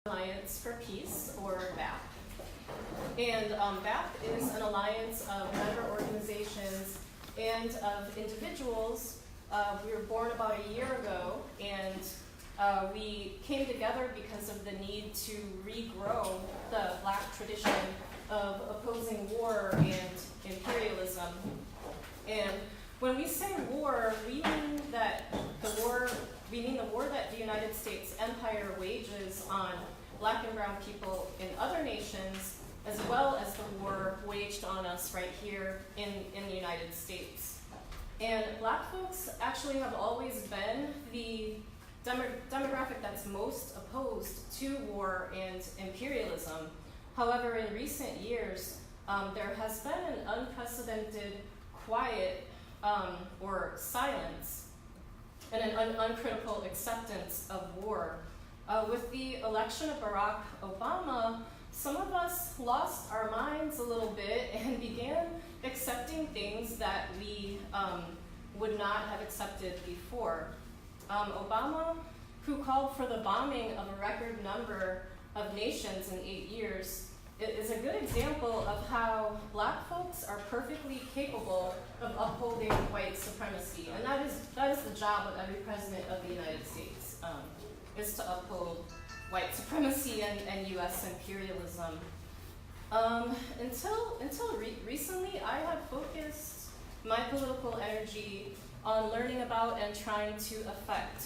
Alliance for Peace, or BAP. And BAP is an alliance of member organizations and of individuals. We were born about a year ago, and we came together because of the need to regrow the Black tradition of opposing war and imperialism. And when we say war, we mean the war that the United States empire wages on Black and brown people in other nations, as well as the war waged on us right here in the United States. And Black folks actually have always been the demographic that's most opposed to war and imperialism. However, in recent years, there has been an unprecedented quiet or silence and an uncritical acceptance of war. With the election of Barack Obama, some of us lost our minds a little bit and began accepting things that we would not have accepted before. Obama, who called for the bombing of a record number of nations in 8 years, is a good example of how Black folks are perfectly capable of upholding white supremacy. And that is the job of every president of the United States, is to uphold white supremacy and US imperialism. Until recently, I had focused my political energy on learning about and trying to affect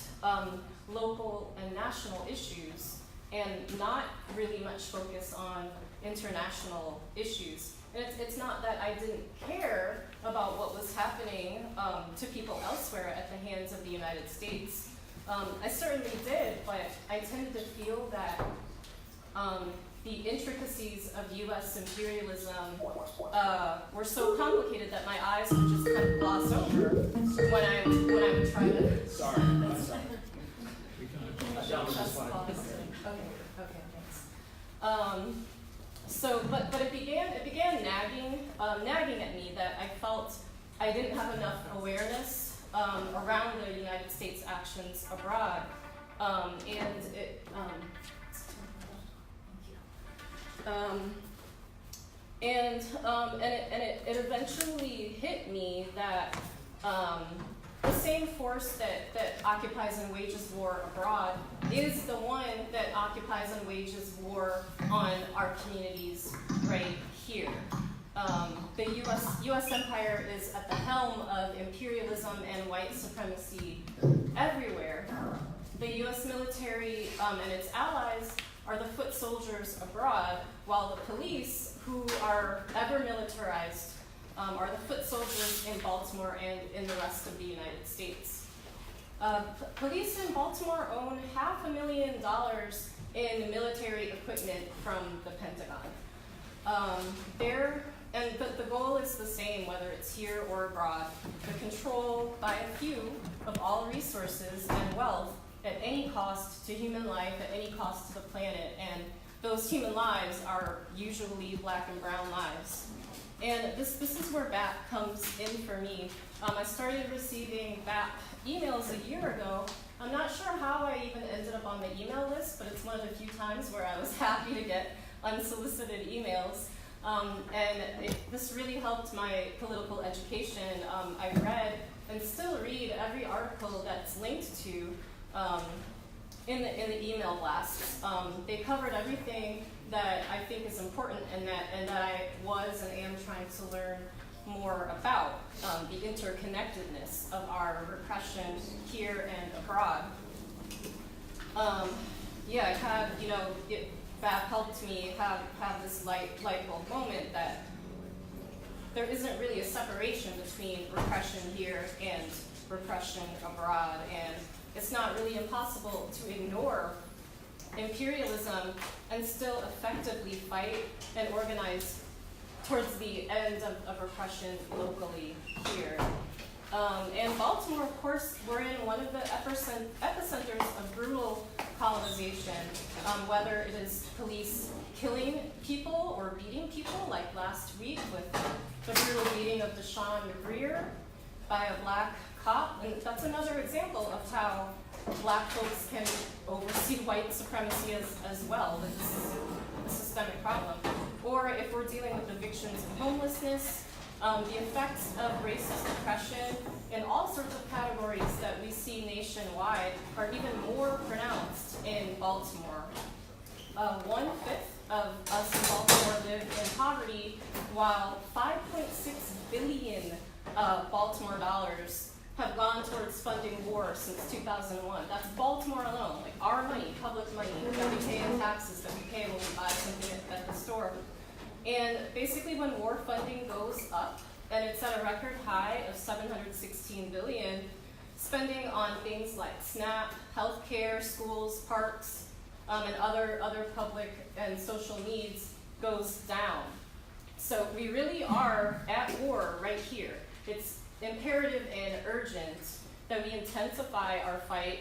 local and national issues, and not really much focus on international issues. And it's not that I didn't care about what was happening to people elsewhere at the hands of the United States. I certainly did, but I tended to feel that the intricacies of US imperialism were so complicated that my eyes would just kind of gloss over when I would try to. Sorry, I'm sorry. Okay, thanks. But it began nagging at me that I felt I didn't have enough awareness around the United States actions abroad, it eventually hit me that the same force that occupies and wages war abroad is the one that occupies and wages war on our communities right here. The U.S. empire is at the helm of imperialism and white supremacy everywhere. The U.S. military and its allies are the foot soldiers abroad, while the police, who are ever militarized, are the foot soldiers in Baltimore and in the rest of the United States. Police in Baltimore own $500,000 in military equipment from the Pentagon. The goal is the same, whether it's here or abroad: the control by a few of all resources and wealth at any cost to human life, at any cost to the planet, and those human lives are usually Black and brown lives. And this is where BAP comes in for me. I started receiving BAP emails a year ago. I'm not sure how I even ended up on the email list, but it's one of the few times where I was happy to get unsolicited emails. This really helped my political education. I read and still read every article that's linked to in the email blasts. They covered everything that I think is important and that I was and am trying to learn more about, the interconnectedness of our repression here and abroad. I had, BAP helped me have this light bulb moment that there isn't really a separation between repression here and repression abroad, and it's not really impossible to ignore imperialism and still effectively fight and organize towards the end of repression locally here. And Baltimore, of course, we're in one of the epicenters of brutal colonization, whether it is police killing people or beating people, like last week with the brutal beating of Deshaun McGreer by a Black cop. And that's another example of how Black folks can oversee white supremacy as well, but this is a systemic problem. Or if we're dealing with evictions and homelessness, the effects of racist oppression in all sorts of categories that we see nationwide are even more pronounced in Baltimore. 1/5 of us in Baltimore live in poverty, while 5.6 billion Baltimore dollars have gone towards funding war since 2001. That's Baltimore alone, like our money, public money that we pay in taxes, that we pay when we buy something at the store. And basically when war funding goes up, and it's at a record high of $716 billion, spending on things like SNAP, healthcare, schools, parks, and other public and social needs goes down. So we really are at war right here. It's imperative and urgent that we intensify our fight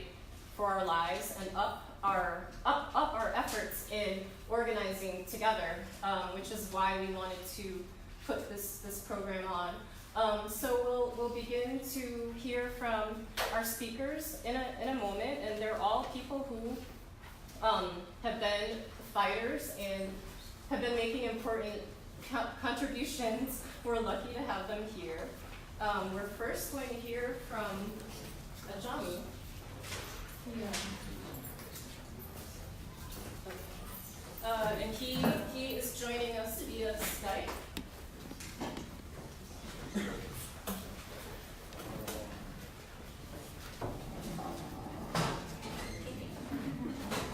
for our lives and up our efforts in organizing together, which is why we wanted to put this program on. So we'll begin to hear from our speakers in a moment, and they're all people who have been fighters and have been making important contributions. We're lucky to have them here. We're first going to hear from Ajamu. And he is joining us via Skype.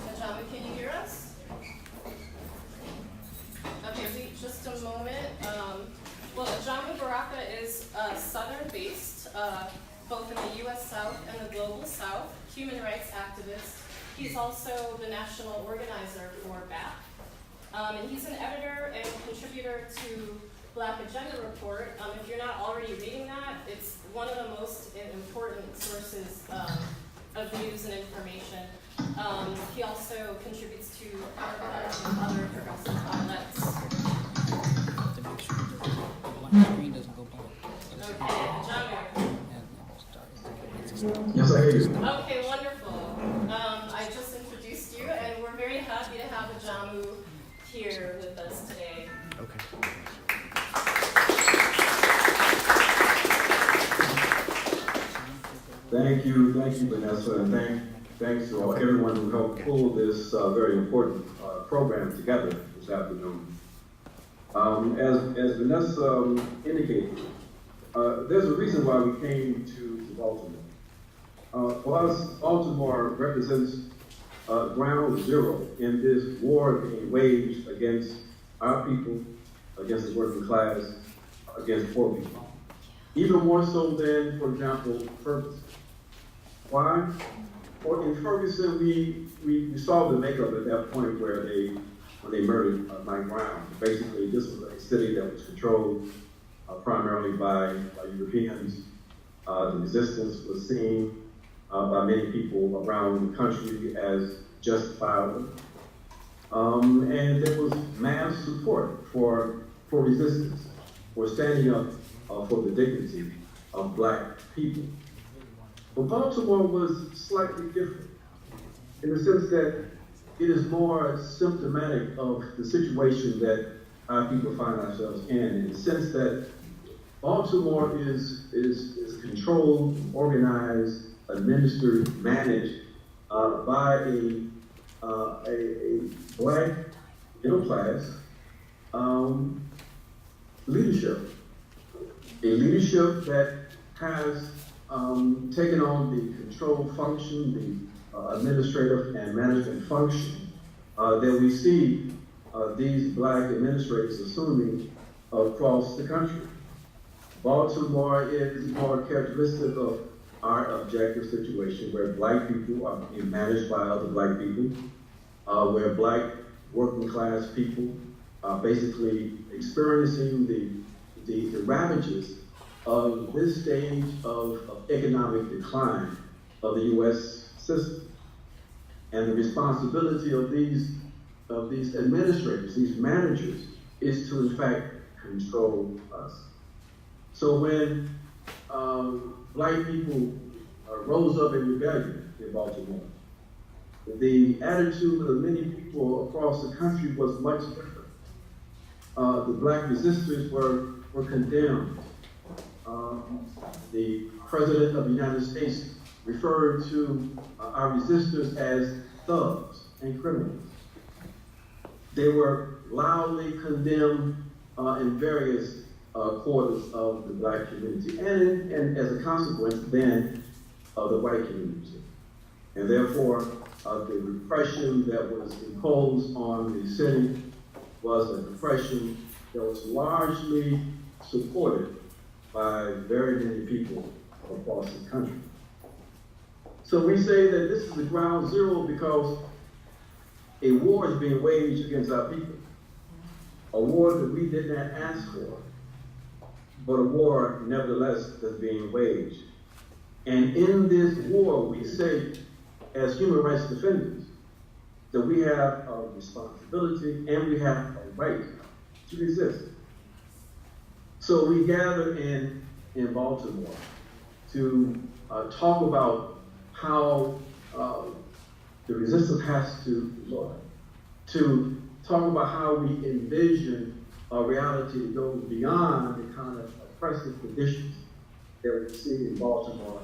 Ajamu, can you hear us? Okay, wait just a moment. Well, Ajamu Baraka is Southern-based, both in the U.S. South and the Global South, human rights activist. He's also the national organizer for BAC. And he's an editor and contributor to Black Agenda Report. If you're not already reading that, it's one of the most important sources of news and information. He also contributes to Baraka and other progressive outlets. The screen doesn't go blank. Okay, Yes, I hear you. okay, wonderful. I just introduced you, and we're very happy to have Ajamu here with us today. Okay. Thank you, Vanessa, and thanks to everyone who helped pull this very important program together this afternoon. As Vanessa indicated, there's a reason why we came to Baltimore. For us, Baltimore represents ground zero in this war being waged against our people, against the working class, against poor people. Even more so than, for example, Ferguson. Why? Well, in Ferguson, we saw the makeup at that point when they murdered Mike Brown. Basically, this was a city that was controlled primarily by Europeans. The resistance was seen by many people around the country as justifiable. And there was mass support for resistance, for standing up for the dignity of Black people. But Baltimore was slightly different in the sense that it is more symptomatic of the situation that our people find ourselves in the sense that Baltimore is controlled, organized, administered, managed by a Black middle class leadership. A leadership that has taken on the control function, the administrative and management function that we see these Black administrators assuming across the country. Baltimore is more characteristic of our objective situation where Black people are being managed by other Black people, where Black working class people are basically experiencing the ravages of this stage of economic decline of the U.S. system. And the responsibility of these administrators, these managers, is to in fact control us. So when Black people rose up in rebellion in Baltimore. The attitude of many people across the country was much different. The black resistors were condemned. The President of the United States referred to our resistors as thugs and criminals. They were loudly condemned in various quarters of the black community, and as a consequence, then of the white community. And therefore, the repression that was imposed on the city was a repression that was largely supported by very many people across the country. So we say that this is the ground zero because a war is being waged against our people. A war that we did not ask for, but a war nevertheless that's being waged. And in this war, we say, as human rights defenders, that we have a responsibility and we have a right to resist. So we gather in Baltimore to talk about how the resistance has to look, to talk about how we envision a reality that goes beyond the kind of oppressive conditions that we see in Baltimore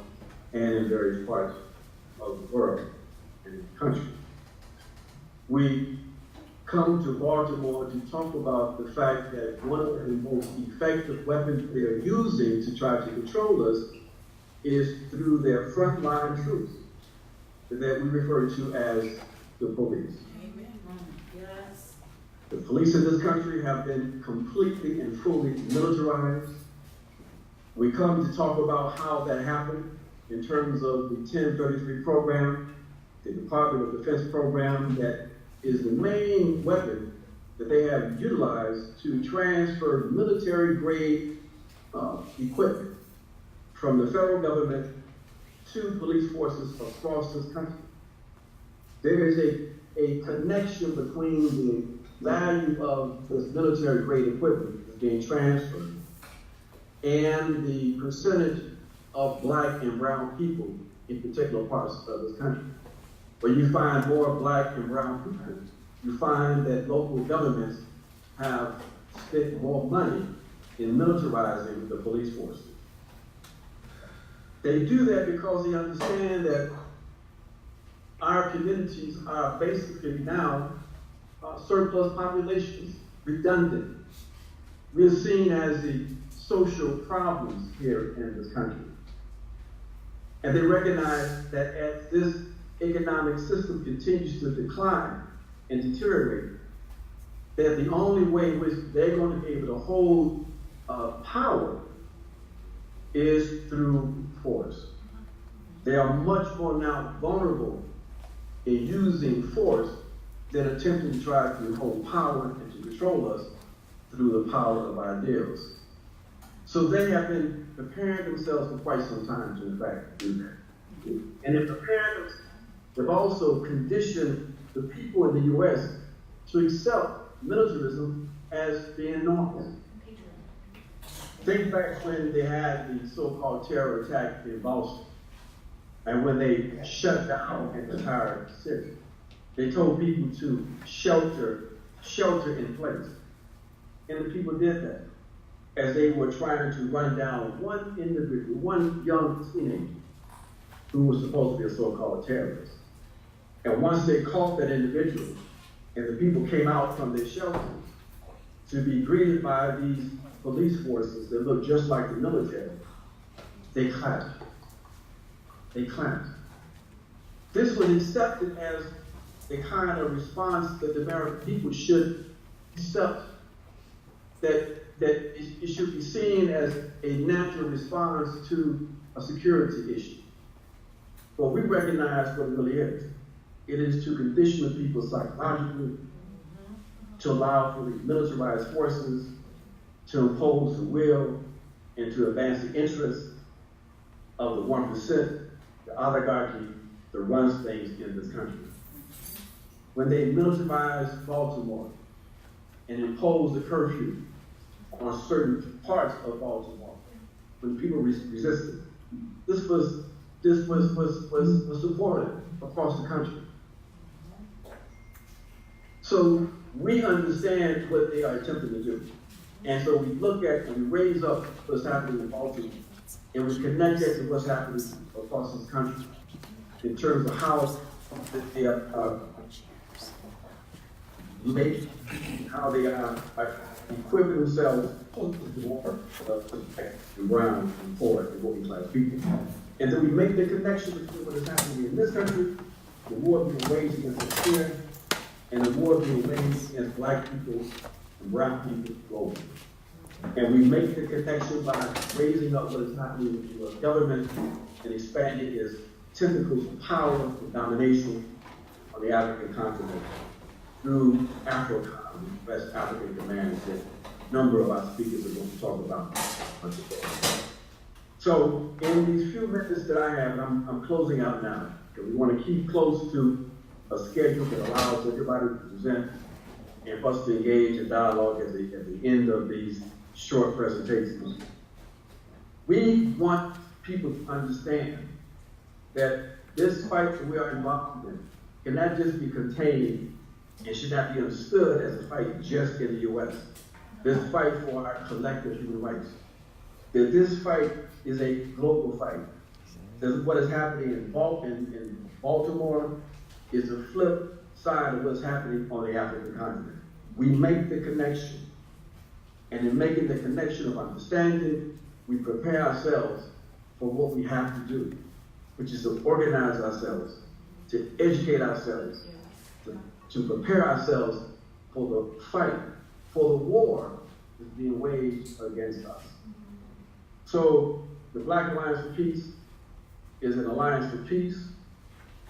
and in various parts of the world and the country. We come to Baltimore to talk about the fact that one of the most effective weapons they are using to try to control us is through their frontline troops that we refer to as the police. Amen. Yes. The police in this country have been completely and fully militarized. We come to talk about how that happened in terms of the 1033 program, the Department of Defense program that is the main weapon that they have utilized to transfer military-grade equipment from the federal government to police forces across this country. There is a connection between the value of this military-grade equipment that's being transferred and the percentage of black and brown people in particular parts of this country. Where you find more black and brown people, you find that local governments have spent more money in militarizing the police forces. They do that because they understand that our communities are basically now surplus populations, redundant. We're seen as the social problems here in this country. And they recognize that as this economic system continues to decline and deteriorate, that the only way in which they're going to be able to hold power is through force. They are much more now vulnerable in using force than attempting to try to hold power and to control us through the power of ideals. So they have been preparing themselves for quite some time to in fact do that. And in preparing themselves, they've also conditioned the people in the U.S. to accept militarism as being normal. Think back when they had the so-called terror attack in Boston, and when they shut down an entire city. They told people to shelter in place. And the people did that as they were trying to run down one individual, one young teenager who was supposed to be a so-called terrorist. And once they caught that individual, and the people came out from their shelters to be greeted by these police forces that looked just like the military, they clapped. They clapped. This was accepted as a kind of response that the American people should accept, that it should be seen as a natural response to a security issue. But we recognize what it really is. It is to condition the people psychologically, to allow for the militarized forces to impose the will and to advance the interests of the 1%, the oligarchy that runs things in this country. When they militarized Baltimore and imposed a curfew on certain parts of Baltimore, when people resisted, this was this was supported across the country. So we understand what they are attempting to do. And so we look at and we raise up what's happening in Baltimore, and we connect it to what's happening across this country in terms of how they are made, how they are equipping themselves to the war, to protect the ground and forward and working class people. And then we make the connection between what is happening in this country, the war being waged against us here, and the war being waged against black people and brown people globally. And we make the connection by raising up what is happening in the US government and expanding its tentacles of power and domination on the African continent through AFRICOM, West African Command, that a number of our speakers are going to talk about. So in these few minutes that I have, I'm closing out now, because we want to keep close to a schedule that allows everybody to present and for us to engage in dialogue at the end of these short presentations. We want people to understand that this fight that we are involved in cannot just be contained and should not be understood as a fight just in the U.S. This fight for our collective human rights. That this fight is a global fight. That what is happening in Baltimore is a flip side of what's happening on the African continent. We make the connection. And in making the connection of understanding, we prepare ourselves for what we have to do, which is to organize ourselves, to educate ourselves, to prepare ourselves for the fight, for the war that's being waged against us. So the Black Alliance for Peace is an alliance for peace.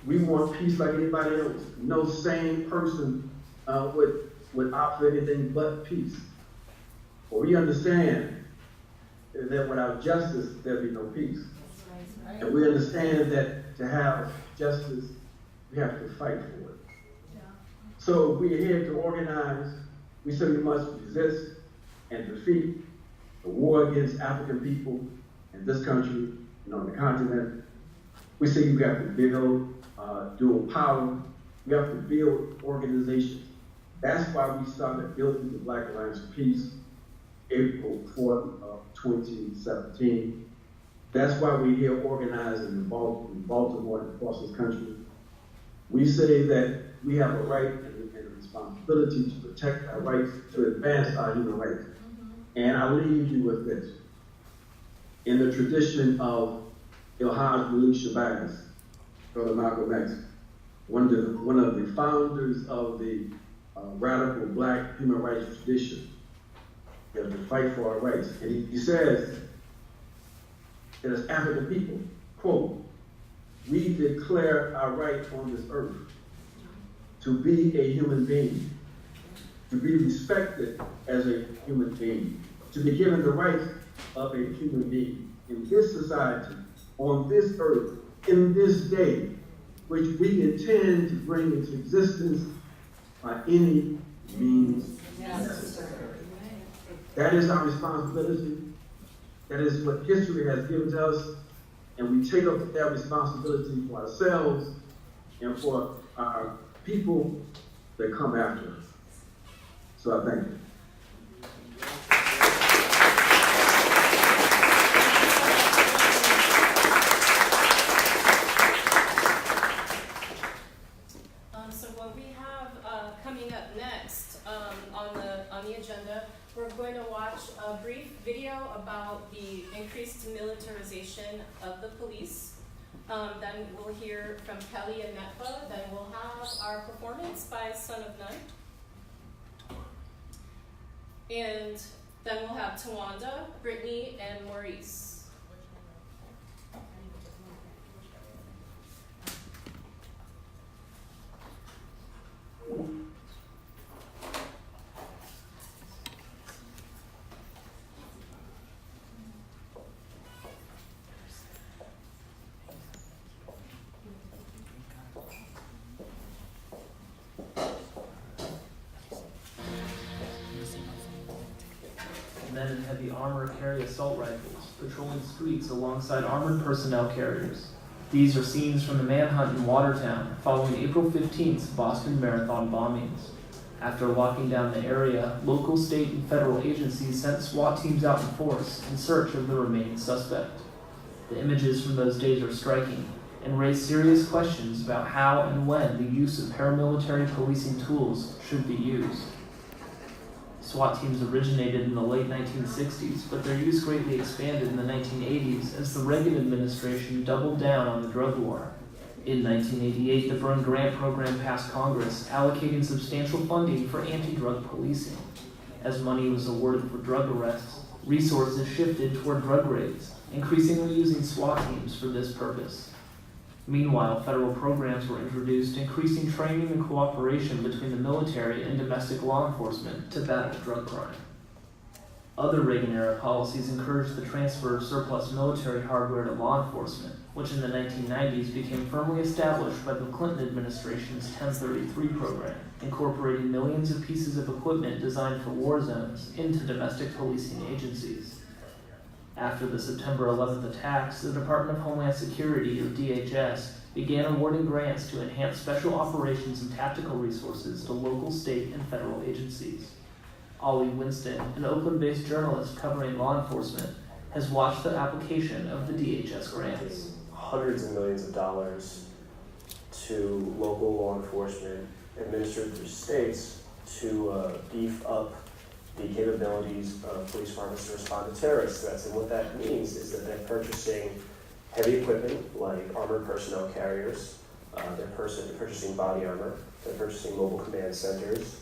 We want peace like anybody else. No sane person would opt for anything but peace. But we understand that without justice, there'll be no peace. And we understand that to have justice, we have to fight for it. So we are here to organize. We say we must resist and defeat the war against African people in this country and on the continent. We say we have to build dual power. We have to build organizations. That's why we started building the Black Alliance for Peace April 4th of 2017. That's why we're here organizing in Baltimore and across this country. We say that we have a right and a responsibility to protect our rights, to advance our human rights. And I leave you with this. In the tradition of Ilhaj Malik Shabazz, Brother Malcolm X, one of the founders of the radical black human rights tradition, we have to fight for our rights. And he says that as African people, quote, we declare our right on this earth to be a human being, to be respected as a human being, to be given the rights of a human being in this society, on this earth, in this day, which we intend to bring into existence by any means necessary. That is our responsibility. That is what history has given to us, and we take up that responsibility for ourselves and for our people that come after us. So I thank you. So what we have coming up next on the agenda, we're going to watch a brief video about the increased militarization of the police. Then we'll hear from Kelly and Netfa. Then we'll have our performance by Son of None. And then we'll have Tawanda, Brittany, and Maurice. Men in heavy armor carry assault rifles, patrolling streets alongside armored personnel carriers. These are scenes from the manhunt in Watertown following April 15th's Boston Marathon bombings. After locking down the area, local, state, and federal agencies sent SWAT teams out in force in search of the remaining suspect. The images from those days are striking and raise serious questions about how and when the use of paramilitary policing tools should be used. SWAT teams originated in the late 1960s, but their use greatly expanded in the 1980s as the Reagan administration doubled down on the drug war. In 1988, the Byrne Grant Program passed Congress, allocating substantial funding for anti-drug policing. As money was awarded for drug arrests, resources shifted toward drug raids, increasingly using SWAT teams for this purpose. Meanwhile, federal programs were introduced, increasing training and cooperation between the military and domestic law enforcement to battle drug crime. Other Reagan-era policies encouraged the transfer of surplus military hardware to law enforcement, which in the 1990s became firmly established by the Clinton administration's 1033 program, incorporating millions of pieces of equipment designed for war zones into domestic policing agencies. After the September 11th attacks, the Department of Homeland Security, or DHS, began awarding grants to enhance special operations and tactical resources to local, state, and federal agencies. Ollie Winston, an Oakland-based journalist covering law enforcement, has watched the application of the DHS grants. Hundreds of millions of dollars to local law enforcement administered through states to beef up the capabilities of police departments to respond to terrorist threats. And what that means is that they're purchasing heavy equipment like armored personnel carriers, they're purchasing body armor, they're purchasing mobile command centers.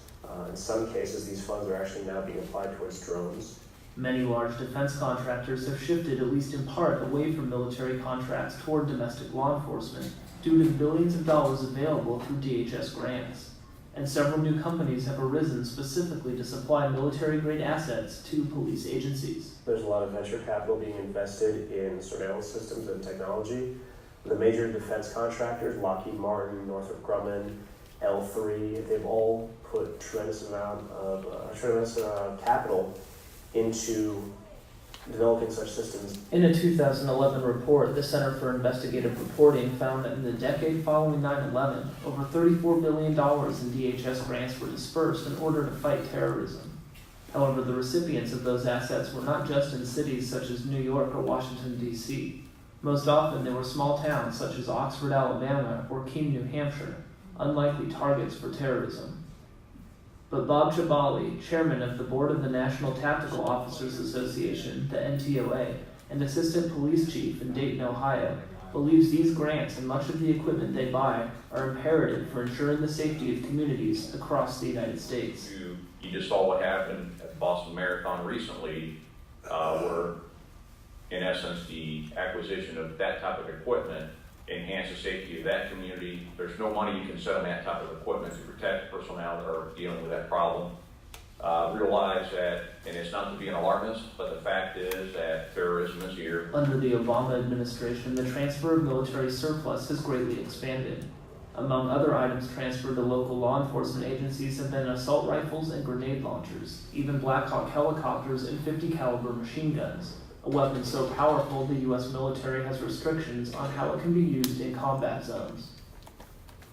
In some cases, these funds are actually now being applied towards drones. Many large defense contractors have shifted, at least in part, away from military contracts toward domestic law enforcement due to the billions of dollars available through DHS grants. And several new companies have arisen specifically to supply military-grade assets to police agencies. There's a lot of venture capital being invested in surveillance systems and technology. The major defense contractors, Lockheed Martin, Northrop Grumman, L3, they've all put tremendous capital into developing such systems. In a 2011 report, the Center for Investigative Reporting found that in the decade following 9/11, over $34 billion in DHS grants were dispersed in order to fight terrorism. However, the recipients of those assets were not just in cities such as New York or Washington, D.C. Most often, they were small towns such as Oxford, Alabama, or Keene, New Hampshire, unlikely targets for terrorism. But Bob Chabali, chairman of the board of the National Tactical Officers Association, the NTOA, and assistant police chief in Dayton, Ohio, believes these grants and much of the equipment they buy are imperative for ensuring the safety of communities across the United States. You just saw what happened at the Boston Marathon recently, where in essence the acquisition of that type of equipment enhance the safety of that community. There's no money you can set on that type of equipment to protect personnel that are dealing with that problem. Realize that, and it's not to be an alarmist, but the fact is that terrorism is here. Under the Obama administration, the transfer of military surplus has greatly expanded. Among other items transferred to local law enforcement agencies have been assault rifles and grenade launchers, even Black Hawk helicopters and .50 caliber machine guns. A weapon so powerful the U.S. military has restrictions on how it can be used in combat zones.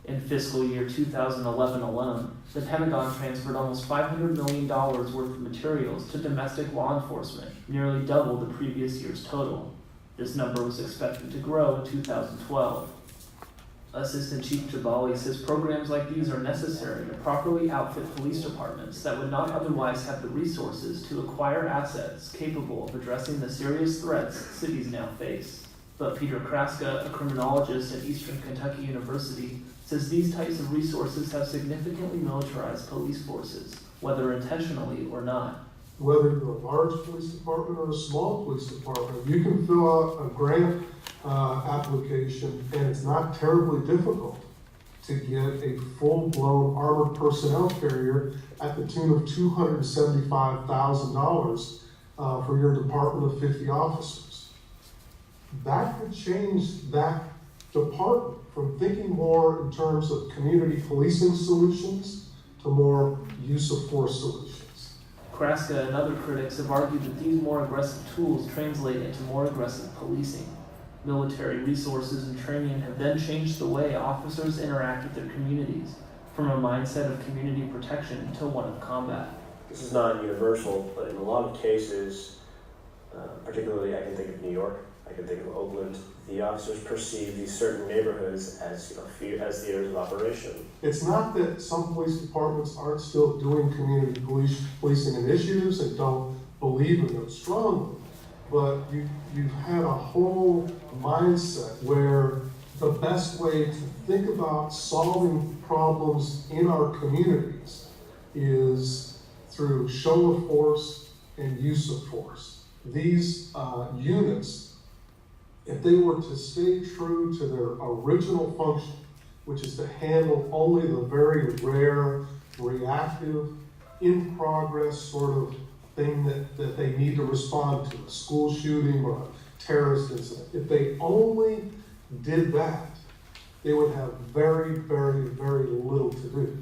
In fiscal year 2011 alone, the Pentagon transferred almost $500 million worth of materials to domestic law enforcement, nearly double the previous year's total. This number was expected to grow in 2012. Assistant Chief Jabali says programs like these are necessary to properly outfit police departments that would not otherwise have the resources to acquire assets capable of addressing the serious threats cities now face. But Peter Kraska, a criminologist at Eastern Kentucky University, says these types of resources have significantly militarized police forces, whether intentionally or not. Whether you're a large police department or a small police department, you can fill out a grant application, and it's not terribly difficult to get a full-blown armored personnel carrier at the tune of $275,000 for your department of 50 officers. That could change that department from thinking more in terms of community policing solutions to more use of force solutions. Kraska and other critics have argued that these more aggressive tools translate into more aggressive policing. Military resources and training have then changed the way officers interact with their communities, from a mindset of community protection to one of combat. This is not universal, but in a lot of cases, particularly I can think of New York, I can think of Oakland, the officers perceive these certain neighborhoods as as theaters of operation. It's not that some police departments aren't still doing community policing initiatives and don't believe in them strongly, but you've had a whole mindset where the best way to think about solving problems in our communities is through show of force and use of force. These units, if they were to stay true to their original function, which is to handle only the very rare, reactive, in progress sort of thing that they need to respond to, a school shooting or a terrorist incident, if they only did that, they would have very, very, very little to do.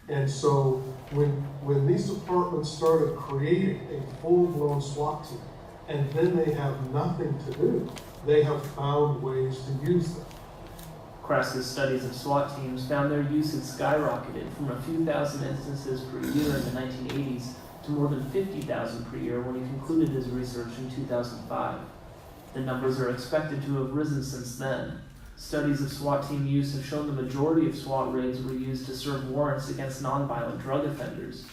And so when these departments started creating a full-blown SWAT team, and then they have nothing to do, they have found ways to use them. Crassus studies of SWAT teams found their use had skyrocketed from a few thousand instances per year in the 1980s to more than 50,000 per year when he concluded his research in 2005. The numbers are expected to have risen since then. Studies of SWAT team use have shown the majority of SWAT raids were used to serve warrants against nonviolent drug offenders.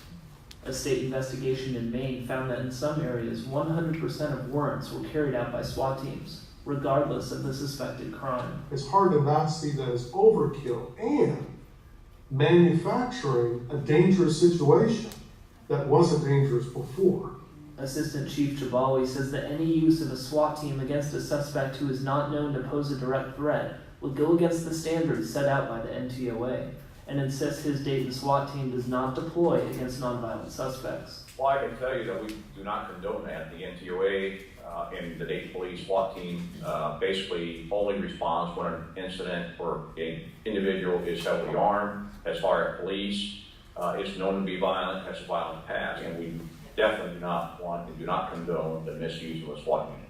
A state investigation in Maine found that in some areas, 100% of warrants were carried out by SWAT teams, regardless of the suspected crime. It's hard to not see that as overkill and manufacturing a dangerous situation that wasn't dangerous before. Assistant Chief Jabali says that any use of a SWAT team against a suspect who is not known to pose a direct threat would go against the standards set out by the NTOA, and insists his Dayton SWAT team does not deploy against nonviolent suspects. Well, I can tell you that we do not condone that. The NTOA and the Dayton Police SWAT team basically only responds when an incident or an individual is heavily armed. As far as police, is known to be violent, has a violent past, and we definitely do not want and do not condone the misuse of a SWAT unit.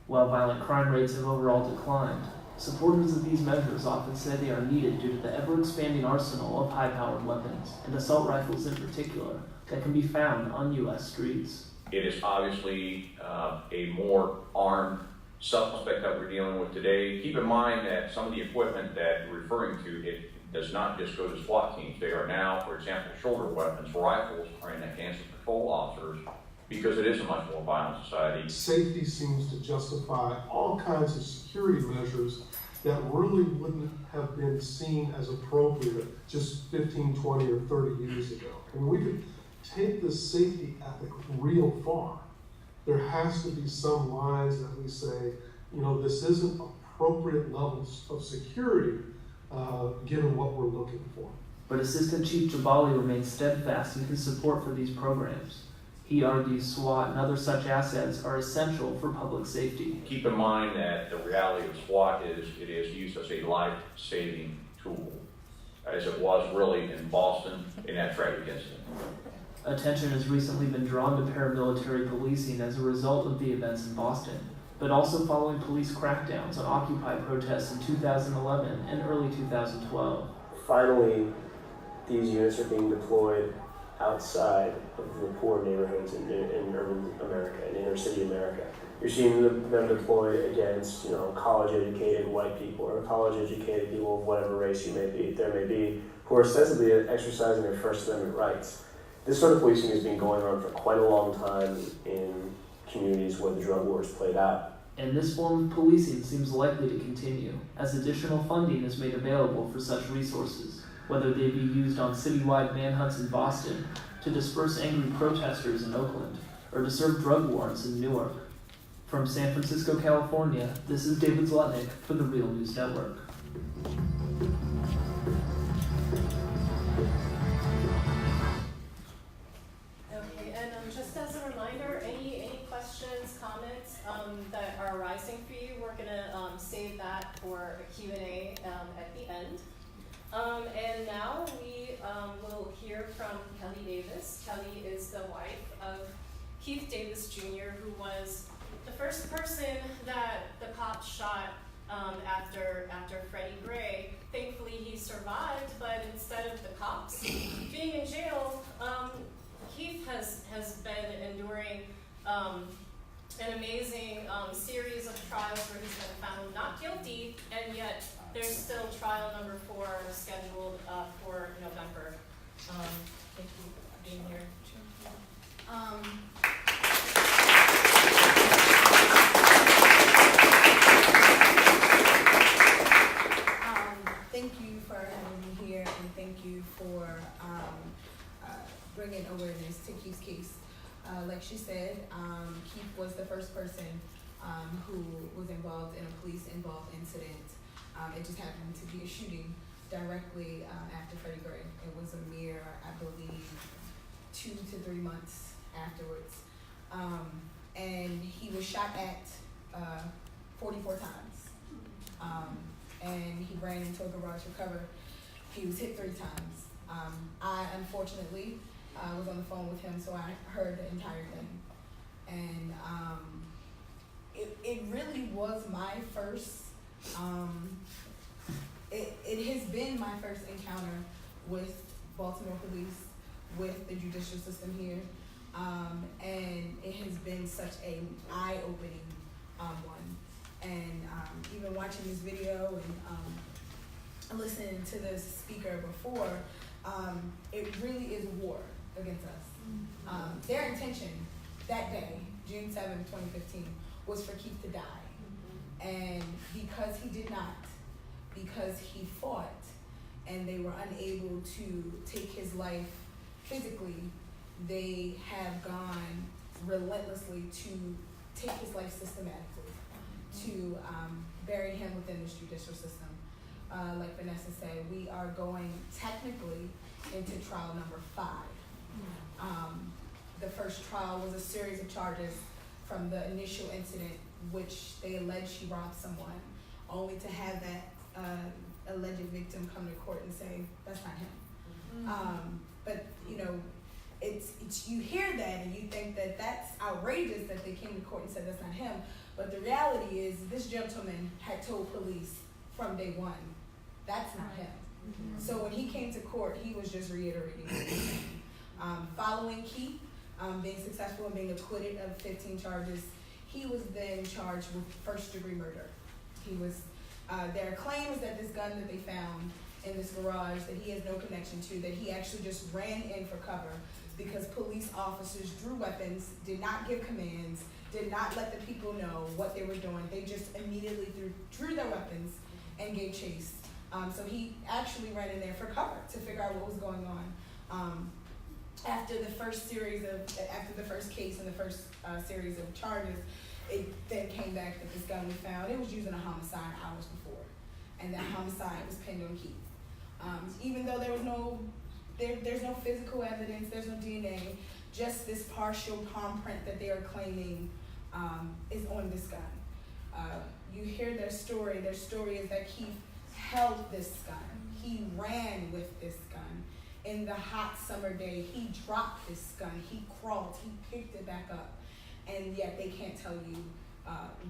While violent crime rates have overall declined, supporters of these measures often say they are needed due to the ever-expanding arsenal of high-powered weapons, and assault rifles in particular, that can be found on U.S. streets. It is obviously a more armed suspect that we're dealing with today. Keep in mind that some of the equipment that you're referring to, it does not just go to SWAT teams. They are now, for example, shoulder weapons, rifles are in the hands of patrol officers because it is a much more violent society. Safety seems to justify all kinds of security measures that really wouldn't have been seen as appropriate just 15, 20, or 30 years ago. And we could take this safety ethic real far. There has to be some lines that we say, this isn't appropriate levels of security given what we're looking for. But Assistant Chief Jabali remains steadfast in his support for these programs. He argues SWAT and other such assets are essential for public safety. Keep in mind that the reality of SWAT is it is used as a life-saving tool, as it was really in Boston in that tragic incident. Attention has recently been drawn to paramilitary policing as a result of the events in Boston, but also following police crackdowns on Occupy protests in 2011 and early 2012. Finally, these units are being deployed outside of the poor neighborhoods in urban America, in inner city America. You're seeing them deployed against, college-educated white people or college-educated people of whatever race there may be, who are ostensibly exercising their First Amendment rights. This sort of policing has been going on for quite a long time in communities where the drug war is played out. And this form of policing seems likely to continue, as additional funding is made available for such resources, whether they be used on citywide manhunts in Boston, to disperse angry protesters in Oakland, or to serve drug warrants in Newark. From San Francisco, California, this is David Zlotnick for the Real News Network. Okay, and just as a reminder, any questions, comments that are arising for you, we're gonna save that for a Q&A at the end. And now we will hear from Kelly Davis. Kelly is the wife of Keith Davis Jr., who was The first person that the cops shot after Freddie Gray, thankfully he survived, but instead of the cops being in jail, Keith has been enduring an amazing series of trials where he's been found not guilty, and yet there's still trial number 4 scheduled for November. Thank you for being here. Thank you for having me here, and thank you for bringing awareness to Keith's case. Like she said, Keith was the first person who was involved in a police-involved incident. It just happened to be a shooting directly after Freddie Gray. It was a mere, I believe, 2 to 3 months afterwards. And he was shot at 44 times. And he ran into a garage for cover. He was hit 3 times. I unfortunately was on the phone with him, so I heard the entire thing. And it really was my first, it has been my first encounter with Baltimore police, with the judicial system here. And it has been such an eye-opening one. And even watching this video and listening to the speaker before, it really is war against us. Their intention that day, June 7th, 2015, was for Keith to die. And because he did not, because he fought, and they were unable to take his life physically, they have gone relentlessly to take his life systematically, to bury him within this judicial system. Like Vanessa said, we are going technically into trial number 5. The first trial was a series of charges from the initial incident, which they allege she robbed someone, only to have that alleged victim come to court and say, that's not him. But it's you hear that and you think that that's outrageous that they came to court and said that's not him. But the reality is this gentleman had told police from day 1, that's not him. So when he came to court, he was just reiterating everything. Following Keith being successful and being acquitted of 15 charges, he was then charged with first-degree murder. He was, their claim is that this gun that they found in this garage that he has no connection to, that he actually just ran in for cover because police officers drew weapons, did not give commands, did not let the people know what they were doing. They just immediately drew their weapons and gave chase. So he actually ran in there for cover to figure out what was going on. After the first case and the first series of charges, it then came back that this gun we found, it was used in a homicide hours before. And that homicide was pinned on Keith. Even though there was there's no physical evidence, there's no DNA, just this partial palm print that they are claiming is on this gun. You hear their story. Their story is that Keith held this gun. He ran with this gun. In the hot summer day, he dropped this gun. He crawled. He picked it back up. And yet they can't tell you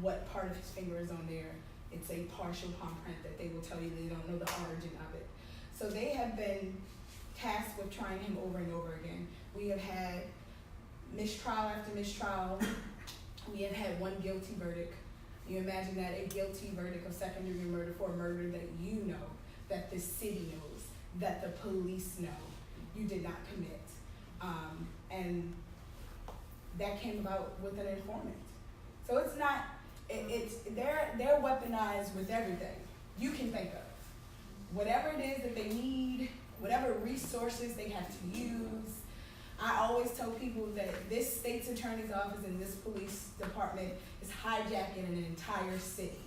what part of his finger is on there. It's a partial palm print that they will tell you they don't know the origin of it. So they have been tasked with trying him over and over again. We have had mistrial after mistrial. We have had one guilty verdict. You imagine that, a guilty verdict of second-degree murder for a murder that you know, that the city knows, that the police know you did not commit. And that came about with an informant. So it's not, they're weaponized with everything you can think of. Whatever it is that they need, whatever resources they have to use. I always tell people that this state's attorney's office and this police department is hijacking an entire city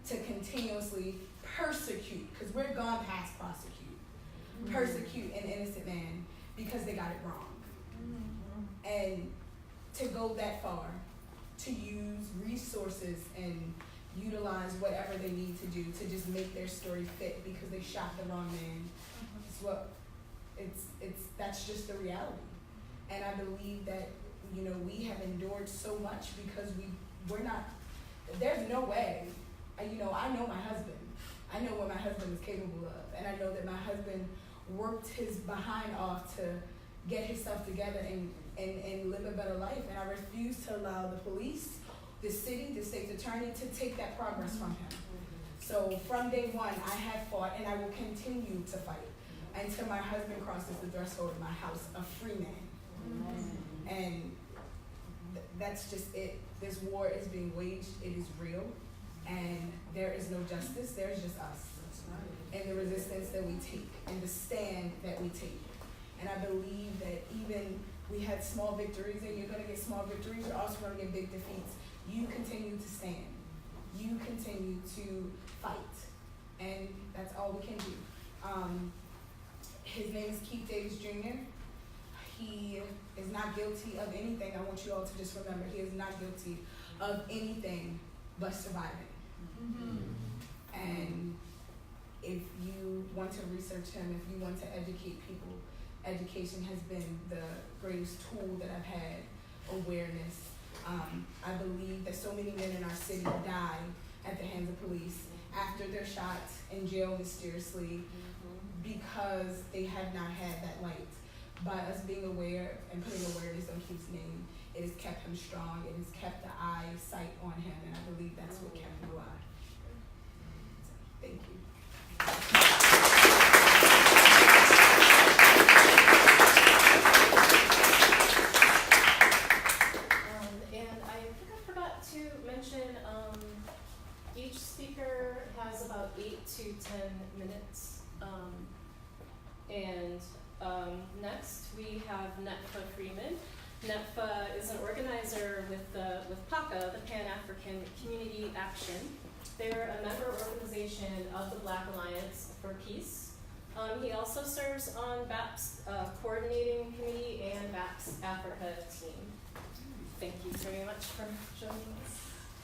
to continuously persecute, because we're gone past prosecute, persecute an innocent man because they got it wrong. And to go that far, to use resources and utilize whatever they need to do to just make their story fit because they shot the wrong man. That's just the reality. And I believe that you know, we have endured so much because we're not, there's no way, you know, I know my husband. I know what my husband is capable of, and I know that my husband worked his behind off to get himself together and live a better life, and I refuse to allow the police, the city, the state's attorney to take that progress from him. So from day one, I have fought, and I will continue to fight until my husband crosses the threshold of my house, a free man. And that's just it. This war is being waged, it is real, and there is no justice, there's just us. And the resistance that we take, and the stand that we take. And I believe that even we had small victories, and you're gonna get small victories, you're also gonna get big defeats. You continue to stand. You continue to fight. And that's all we can do. His name is Keith Davis Jr. He is not guilty of anything. I want you all to just remember, he is not guilty of anything but surviving. And if you want to research him, if you want to educate people, education has been the greatest tool that I've had, awareness. I believe that so many men in our city die at the hands of police after they're shot in jail mysteriously because they have not had that light. By us being aware and putting awareness on Keith's name, it has kept him strong, it has kept the eyesight on him, and I believe that's what kept him alive. Thank you. And I think I forgot to mention, each speaker has about 8 to 10 minutes. Next we have Netfa Freeman. Netfa is an organizer with PACA, the Pan-African Community Action. They're a member organization of the Black Alliance for Peace. He also serves on BAP's coordinating committee and BAP's Africa team. Thank you very much for joining us.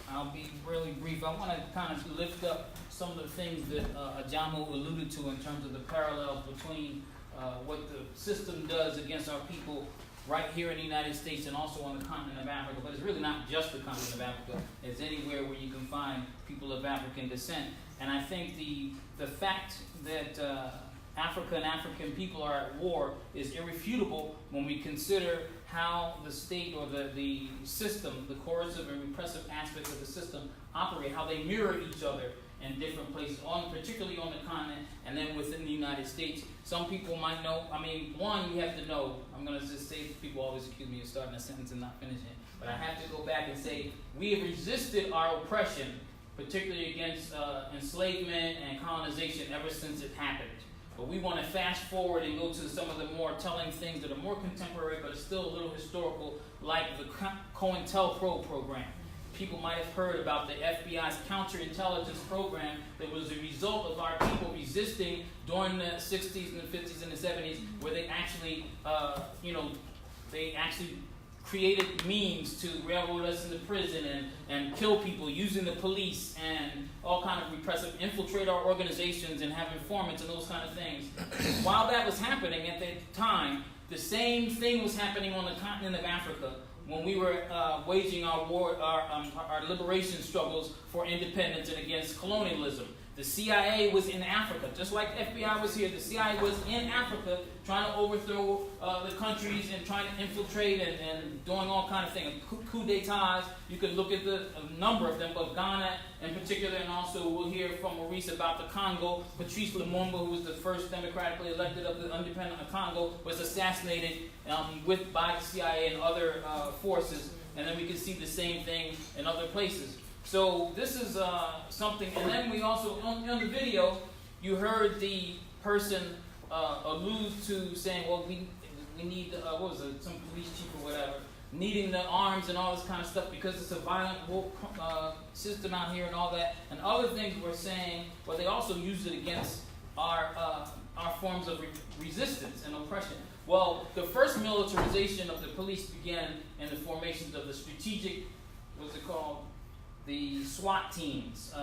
I'll be really brief. I want to kind of lift up some of the things that Ajamu alluded to in terms of the parallels between what the system does against our people right here in the United States and also on the continent of Africa. But it's really not just the continent of Africa. It's anywhere where you can find people of African descent. And I think the fact that Africa and African people are at war is irrefutable when we consider how the state or the system, the coercive and repressive aspects of the system operate, how they mirror each other in different places, particularly on the continent and then within the United States. Some people might know, one, you have to know, I'm going to just say, people always accuse me of starting a sentence and not finishing it, but I have to go back and say, we have resisted our oppression, particularly against enslavement and colonization ever since it happened. But we want to fast forward and go to some of the more telling things that are more contemporary but still a little historical, like the COINTELPRO program. People might have heard about the FBI's counterintelligence program that was a result of our people resisting during the 60s and the 50s and the 70s, where they actually, created means to railroad us into prison and kill people using the police and all kind of repressive, infiltrate our organizations and have informants and those kind of things. While that was happening at that time, the same thing was happening on the continent of Africa when we were waging our war, our liberation struggles for independence and against colonialism. The CIA was in Africa, just like FBI was here. The CIA was in Africa trying to overthrow the countries and trying to infiltrate and doing all kinds of things. Coup d'etats, you could look at a number of them, but Ghana in particular, and also we'll hear from Maurice about the Congo. Patrice Lumumba, who was the first democratically elected of the independent of Congo, was assassinated by the CIA and other forces. And then we can see the same thing in other places. So this is something, and then we also, on the video, you heard the person allude to saying, well, we need, some police chief or whatever, needing the arms and all this kind of stuff because it's a violent system out here and all that. And other things we're saying, well, they also use it against our forms of resistance and oppression. Well, the first militarization of the police began in the formations of the strategic, what's it called? The SWAT teams,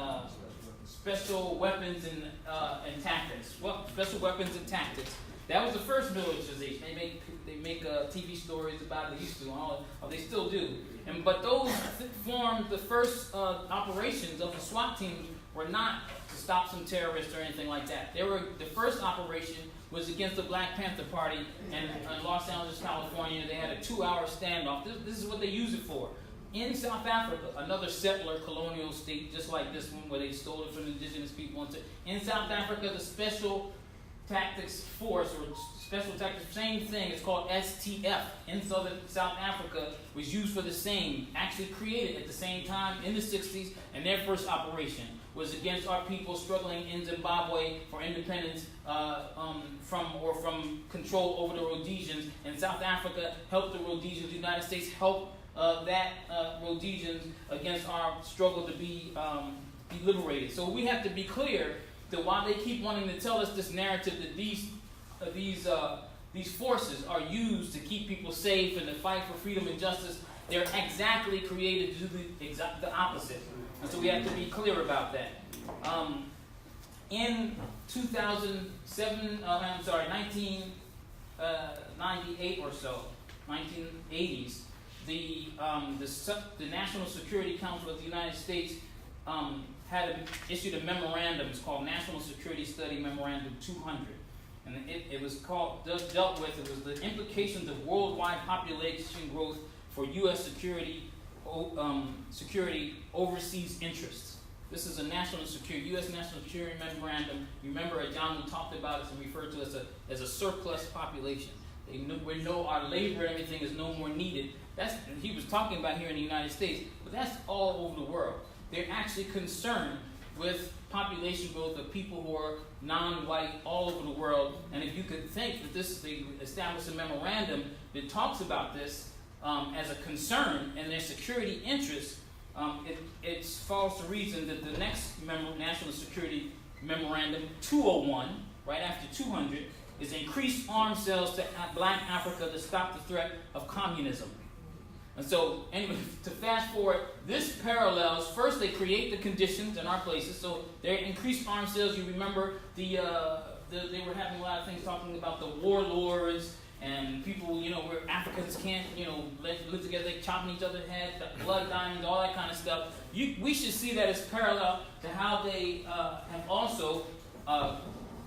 special weapons and tactics. Well, special weapons and tactics. That was the first militarization. They make TV stories about it. They used to, or they still do. But those formed the first operations of the SWAT teams were not to stop some terrorists or anything like that. The first operation was against the Black Panther Party in Los Angeles, California. They had a 2-hour standoff. This is what they use it for. In South Africa, another settler colonial state, just like this one, where they stole it from indigenous people. In South Africa, the Special Tactics Force, or Special Tactics, same thing, it's called STF, in South Africa, was used for the same, actually created at the same time in the 60s, and their first operation was against our people struggling in Zimbabwe for independence from control over the Rhodesians. And South Africa helped the Rhodesians. The United States helped Rhodesians against our struggle to be liberated. So we have to be clear that while they keep wanting to tell us this narrative that these forces are used to keep people safe and to fight for freedom and justice, they're exactly created to do the opposite. And so we have to be clear about that. In 1998 or so, 1980s, the National Security Council of the United States issued a memorandum. It's called National Security Study Memorandum 200. And it was dealt with the implications of worldwide population growth for U.S. security overseas interests. This is a U.S. national security memorandum. You remember Ajamu talked about it and referred to it as a surplus population. We know our labor and everything is no more needed. He was talking about here in the United States, but that's all over the world. They're actually concerned with population growth of people who are non-white all over the world. And if you could think that they established a memorandum that talks about this as a concern and their security interests, it falls to reason that the next National Security Memorandum, 201, right after 200, is increased arms sales to Black Africa to stop the threat of communism. And so, anyway, to fast forward, this parallels, first they create the conditions in our places, so they increased arms sales. You remember they were having a lot of things talking about the warlords and people, where Africans can't, live together, they chopping each other's heads, blood diamonds, all that kind of stuff. We should see that as parallel to how they have also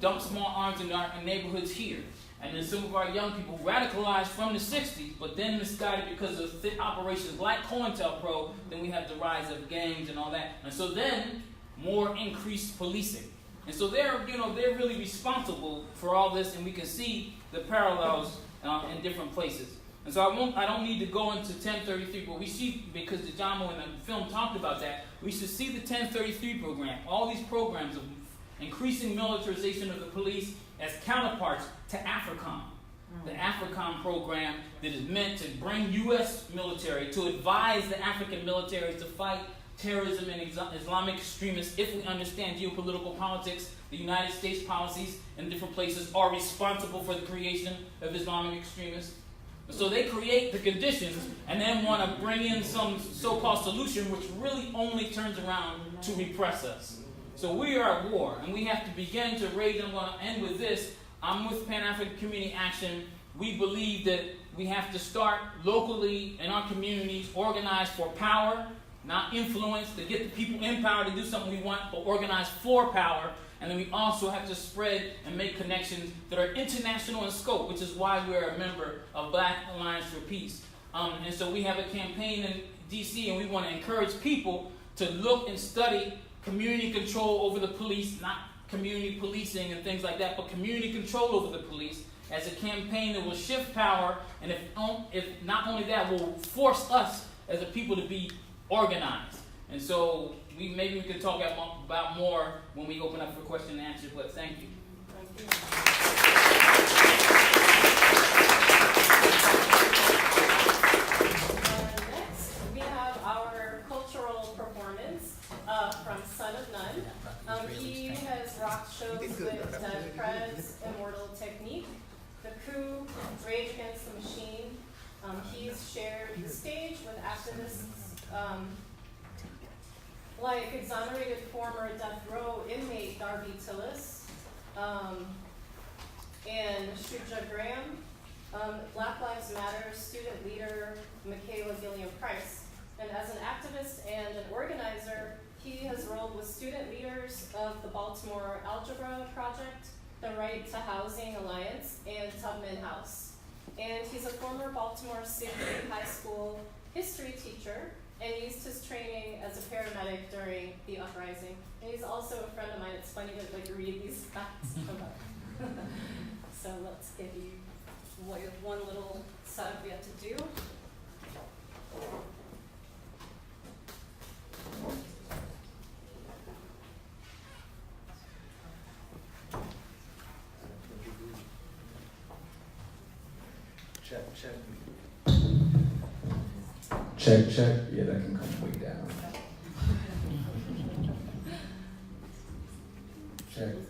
dumped small arms in our neighborhoods here. And then some of our young people radicalized from the 60s, but then misguided because of operations like COINTELPRO, then we have the rise of gangs and all that. And so then, more increased policing. And so they're really responsible for all this, and we can see the parallels in different places. And so I don't need to go into 1033, but we see, because the Ajamu and the film talked about that, we should see the 1033 program, all these programs of increasing militarization of the police as counterparts to AFRICOM. The AFRICOM program that is meant to bring U.S. military, to advise the African militaries to fight terrorism and Islamic extremists. If we understand geopolitical politics, the United States policies in different places are responsible for the creation of Islamic extremists. So they create the conditions and then want to bring in some so-called solution which really only turns around to repress us. So we are at war, and we have to begin to raise, and I'm going to end with this. I'm with Pan-African Community Action. We believe that we have to start locally in our communities, organize for power, not influence, to get the people in power to do something we want, but organize for power. And then we also have to spread and make connections that are international in scope, which is why we're a member of Black Alliance for Peace. And so we have a campaign in D.C., and we want to encourage people to look and study community control over the police, not community policing and things like that, but community control over the police as a campaign that will shift power, and if not only that, will force us as a people to be organized. And so maybe we could talk about more when we open up for question and answer, but thank you. Next, we have our cultural performance from Son of None. He has rocked shows with Dead Prez, Immortal Technique, The Coup, Rage Against the Machine. He's shared the stage with activists like exonerated former death row inmate Darby Tillis, and Shuja Graham. Black Lives Matter student leader Michaela Gilliam Price. And as an activist and an organizer, he has rolled with student leaders of the Baltimore Algebra Project, the Right to Housing Alliance, and Tubman House. And he's a former Baltimore City High School history teacher and used his training as a paramedic during the uprising. And he's also a friend of mine. It's funny to read these facts about him. So let's give you one little setup we have to do. Check. Yeah, that can come way down.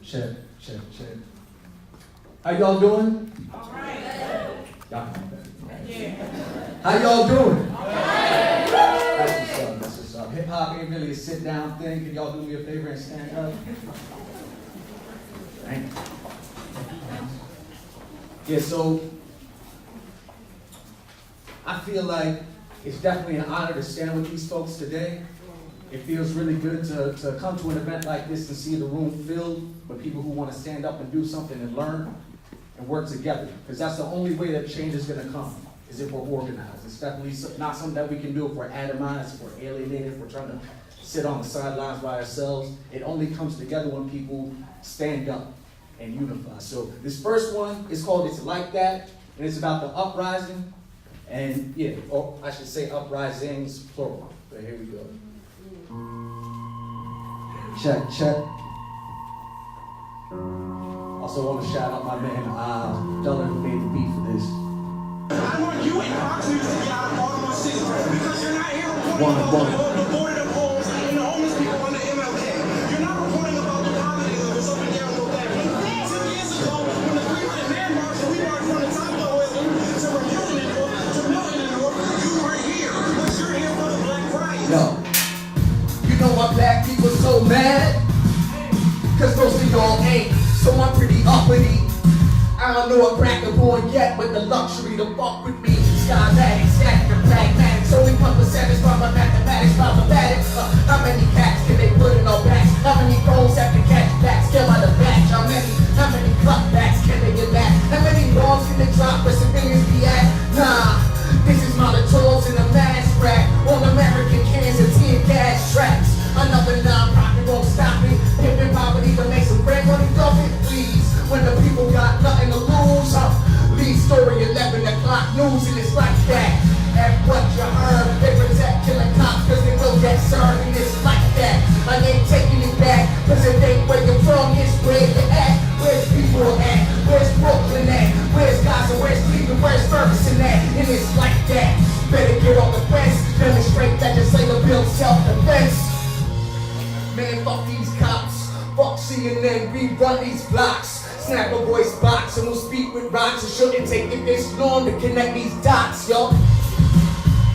Check. How y'all doing? All right. Y'all come back. Yeah. How y'all doing? All right. That's what's up. Hip hop ain't really a sit down thing. Can y'all do me a favor and stand up? Thank you. Yeah, so I feel like it's definitely an honor to stand with these folks today. It feels really good to come to an event like this and see the room filled with people who want to stand up and do something and learn and work together. Because that's the only way that change is going to come, is if we're organized. It's definitely not something that we can do if we're atomized, if we're alienated, if we're trying to sit on the sidelines by ourselves. It only comes together when people stand up and unify. So this first one is called It's Like That, and it's about the uprising. And yeah, or I should say uprisings, plural. But here we go. Check. Also want to shout out my man, Dylan, who made the beat for this. I want you and Fox News to get out of Baltimore City because you're not here reporting about the border polls and the homeless people under MLK. You're not reporting about the poverty levels up and down North Avenue. 2 years ago, when the 300-man march, we marched from the top of the oil to Vermillion and North to Milton and North, you weren't here, but you're here for the Black Friday. Yo, you know why black people so mad? Cause most of y'all ain't, so I'm pretty uppity. I don't know a cracker born yet with the luxury to fuck with me. Skymatic, static, and pragmatics. Only 1% from my mathematics, problematic. How many cats can they put in our backs? How many phones have to catch back? Scale out the batch. How many cutbacks can they get back? How many bombs can they drop where civilians be at? Nah, this is Molotovs in a mass rack. On American cans and tin gas tracks. Another non-profit won't stop it. Pimpin' poverty to make some bread money, dump it, please. When the people got nothing to lose, lead story 11 o'clock news, and it's like that. And what you heard, they protect killing cops cause they will get served, and it's like that. I ain't taking it back, cause it ain't where you're from, it's where you at. Where's people at? Where's Brooklyn at? Where's Gaza? Where's Cleveland? Where's Ferguson at? And it's like that. Better get on the fence, demonstrate legislative bill self-defense. Man, fuck these cops. Fuck CNN, we run these blocks. Snap a voice box and we'll speak with rocks. It shouldn't take it this long to connect these dots, yo.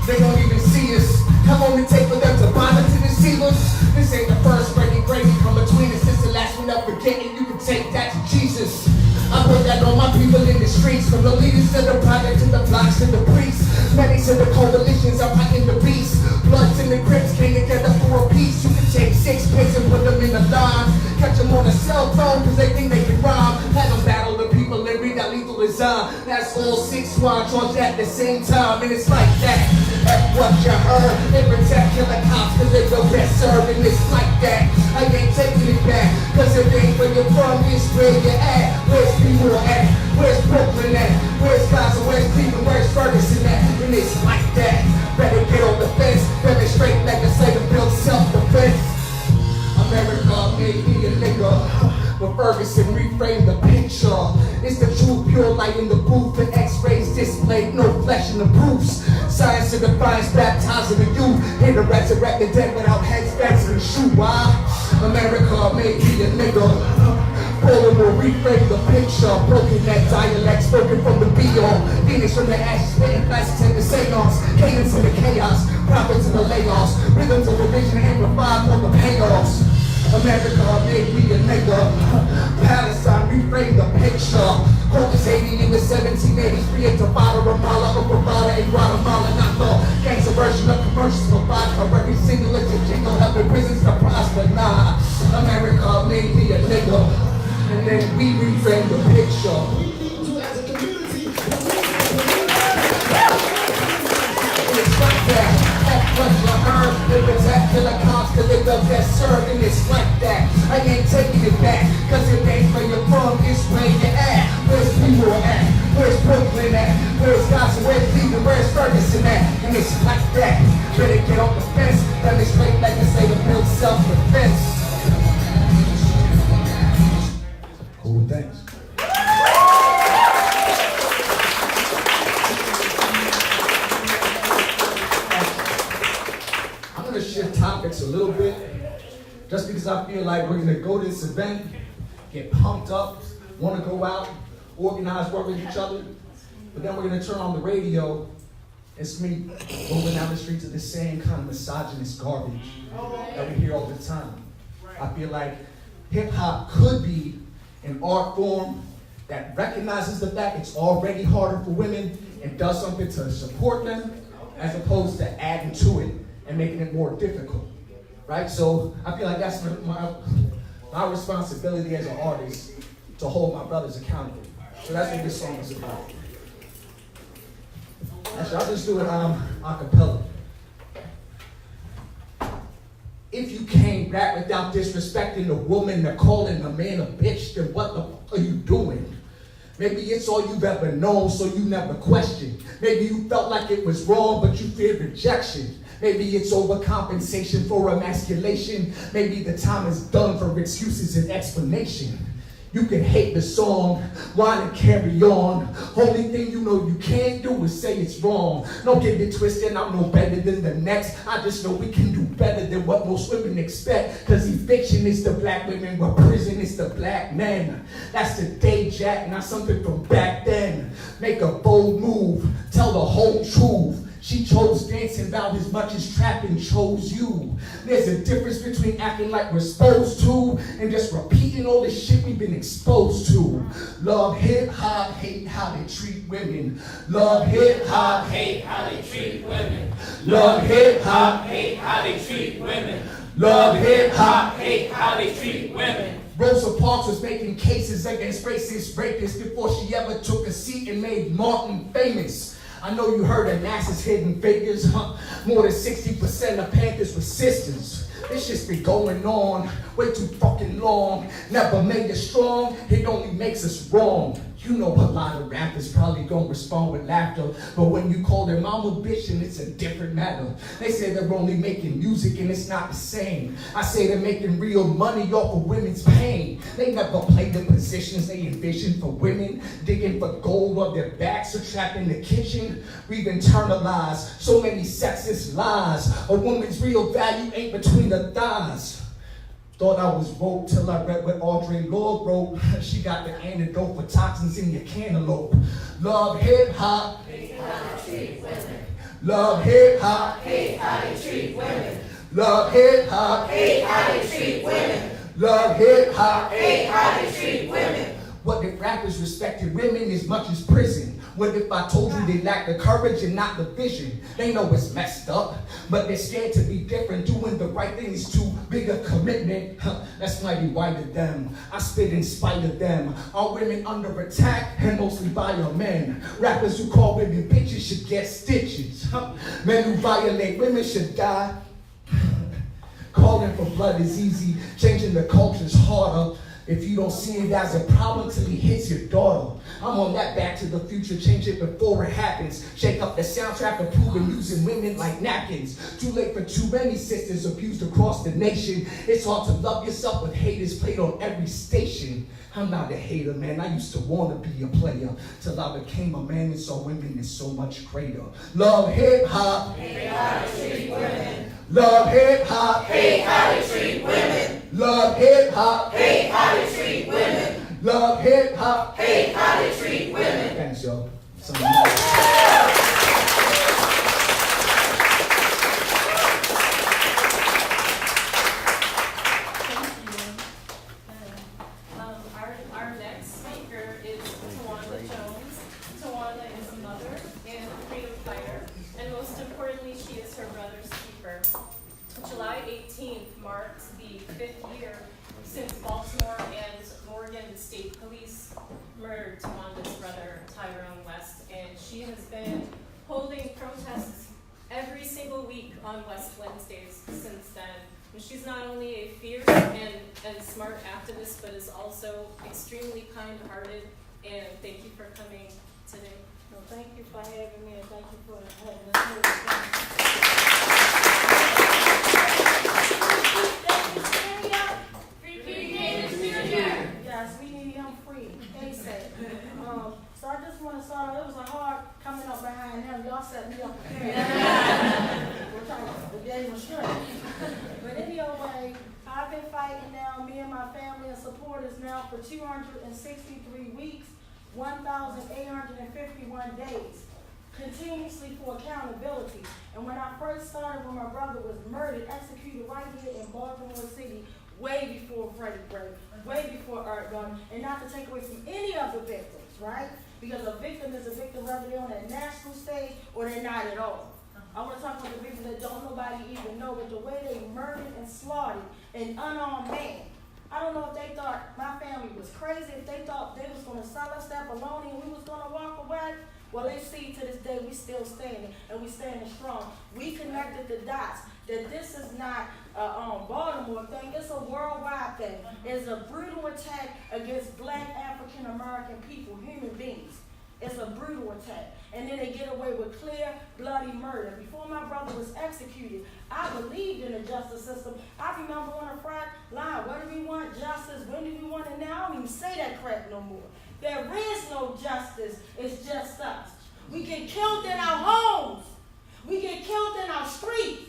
They don't even see us. How long it take for them to bother to deceive us? This ain't the first Freddie Grady come between us. This the last one up forgetting. You can take that to Jesus. I put that on my people in the streets. From the leaders to the project to the blocks to the priests. Many to the coalitions are fighting the beast. Bloods and the Crips came together for a peace. You can take 6 pins and put them in the line. Catch them on a cell phone cause they think they can rhyme. Have them battle the people and read that lethal design. That's all 6 squad charged at the same time. And it's like that. That's what you heard. They protect killer cops cause they go best served. And it's like that. I ain't taking it back cause it ain't where you're from, it's where you're at. Where's people at? Where's Brooklyn at? Where's Gaza? Where's Cleveland? Where's Ferguson at? And it's like that. Better get on the fence. Demonstrate legislative bill self-defense. America made me a nigga, but Ferguson reframed the picture. It's the truth, pure light in the booth. The x-rays displayed, no flesh in the proofs. Science to defiance, baptizing the youth. Here to resurrect the dead without heads, backs, and shoe. Why? America made me a nigga. Poland will reframe the picture. Broken that dialect spoken from the beyond. Phoenix from the ashes, spitting classics in the seance. Cadence in the chaos, prophets in the layoffs. Rhythms of revision amplified for the payoffs. America made me a nigga. Palestine reframe the picture. Coldest Haiti in the 1783 at Tawanda, Ramallah, or Baraka in Guatemala. Not the gangster version of commercials for vodka. Every single little jingle helping prisons to prosper. Nah, America made me a nigga. And then we reframe the picture. As a community, It's like that. What's your earn? The protect till the cops to live the best served, and it's like that. I ain't taking it back, cause it ain't where you're from, it's where you're at. Where's people at? Where's Brooklyn at? Where's Gossip? Where's Cleveland? Where's Ferguson at? And it's like that. Better get off the fence, demonstrate like they say to build self-defense. Cool, thanks. Shift topics a little bit, just because I feel like we're gonna go to this event, get pumped up, want to go out, organize, work with each other, but then we're gonna turn on the radio. It's me moving down the streets of the same kind of misogynist garbage that we hear all the time. I feel like hip hop could be an art form that recognizes the fact it's already harder for women and does something to support them, as opposed to adding to it and making it more difficult, right? So I feel like that's my responsibility as an artist, to hold my brothers accountable. So that's what this song is about. Actually, I'll just do it a cappella. If you came back without disrespecting the woman or calling the man a bitch, then what the fuck are you doing? Maybe it's all you've ever known, so you never questioned. Maybe you felt like it was wrong, but you feared rejection. Maybe it's overcompensation for emasculation. Maybe the time is done for excuses and explanation. You can hate the song, whine and carry on. Only thing you know you can't do is say it's wrong. Don't get it twisted, I'm no better than the next. I just know we can do better than what most women expect. Cause eviction is the black women, but prison is the black men. That's the day, Jack, not something from back then. Make a bold move, tell the whole truth. She chose dancing about as much as trapping chose you. There's a difference between acting like we're supposed to and just repeating all the shit we've been exposed to. Love hip hop, hate how they treat women. Love hip hop, hate how they treat women. Love hip hop, hate how they treat women. Love hip hop, hate how they treat women. Rosa Parks was making cases against racist rapists before she ever took a seat and made Martin famous. I know you heard of NASA's hidden figures, huh? More than 60% of Panthers were sisters. This shit's been going on way too fucking long. Never made us strong, it only makes us wrong. You know a lot of rappers probably gonna respond with laughter, but when you call their mama bitch, and it's a different matter. They say they're only making music and it's not the same. I say they're making real money off of women's pain. They never played the positions they envisioned for women, digging for gold on their backs or trapped in the kitchen. We've internalized so many sexist lies. A woman's real value ain't between her thighs. Thought I was woke till I read what Audre Lorde wrote. She got the antidote for toxins in your cantaloupe. Love hip hop, hate how they treat women. Love hip hop, hate how they treat women. Love hip hop, hate how they treat women. Love hip hop, hate how they treat women. What if rappers respected women as much as prison? What if I told you they lack the courage and not the vision? They know it's messed up, but they're scared to be different. Doing the right thing is too big a commitment. That's mighty white of them. I spit in spite of them. Are women under attack? And mostly by your men. Rappers who call women bitches should get stitches. Men who violate women should die. Calling for blood is easy. Changing the culture's harder. If you don't see it as a problem till he hits your daughter. I'm on that Back to the Future, change it before it happens. Shake up the soundtrack of proving using women like napkins. Too late for too many sisters abused across the nation. It's hard to love yourself with haters played on every station. I'm not a hater, man. I used to want to be a player till I became a man and saw women is so much greater. Love hip hop, hate how they treat women. Love hip hop, hate how they treat women. Love hip hop, hate how they treat women. Love hip hop, hate how they treat women. Thanks, y'all. Our next single week on West Wednesdays since then. And she's not only a fierce and smart activist, but is also extremely kind-hearted. And thank you for coming today. Well, thank you for having me, and thank you for having us here. Yes, we need him free. ASAP. So I just want to start off. It was a hard coming up behind him. Y'all set me up. We're trying to get him straight. But anyway, I've been fighting now, me and my family and supporters now for 263 weeks, 1,851 days, continuously for accountability. And when I first started, when my brother was murdered, executed right here in Baltimore City, way before Freddie Gray, way before Art Gunn, and not to take away from any of the victims, right? Because a victim is a victim whether they're on that national stage or they're not at all. I want to talk about the victims that don't nobody even know, but the way they murdered and slaughtered an unarmed man. I don't know if they thought my family was crazy, if they thought they was going to sell us that bologna and we was going to walk away. Well, they see to this day we still standing, and we standing strong. We connected the dots that this is not a Baltimore thing, it's a worldwide thing. It's a brutal attack against black African American people, human beings. It's a brutal attack. And then they get away with clear, bloody murder. Before my brother was executed, I believed in the justice system. I remember on the front line, what do we want? Justice. When do we want it now? I don't even say that crap no more. There is no justice. It's just us. We get killed in our homes. We get killed in our streets.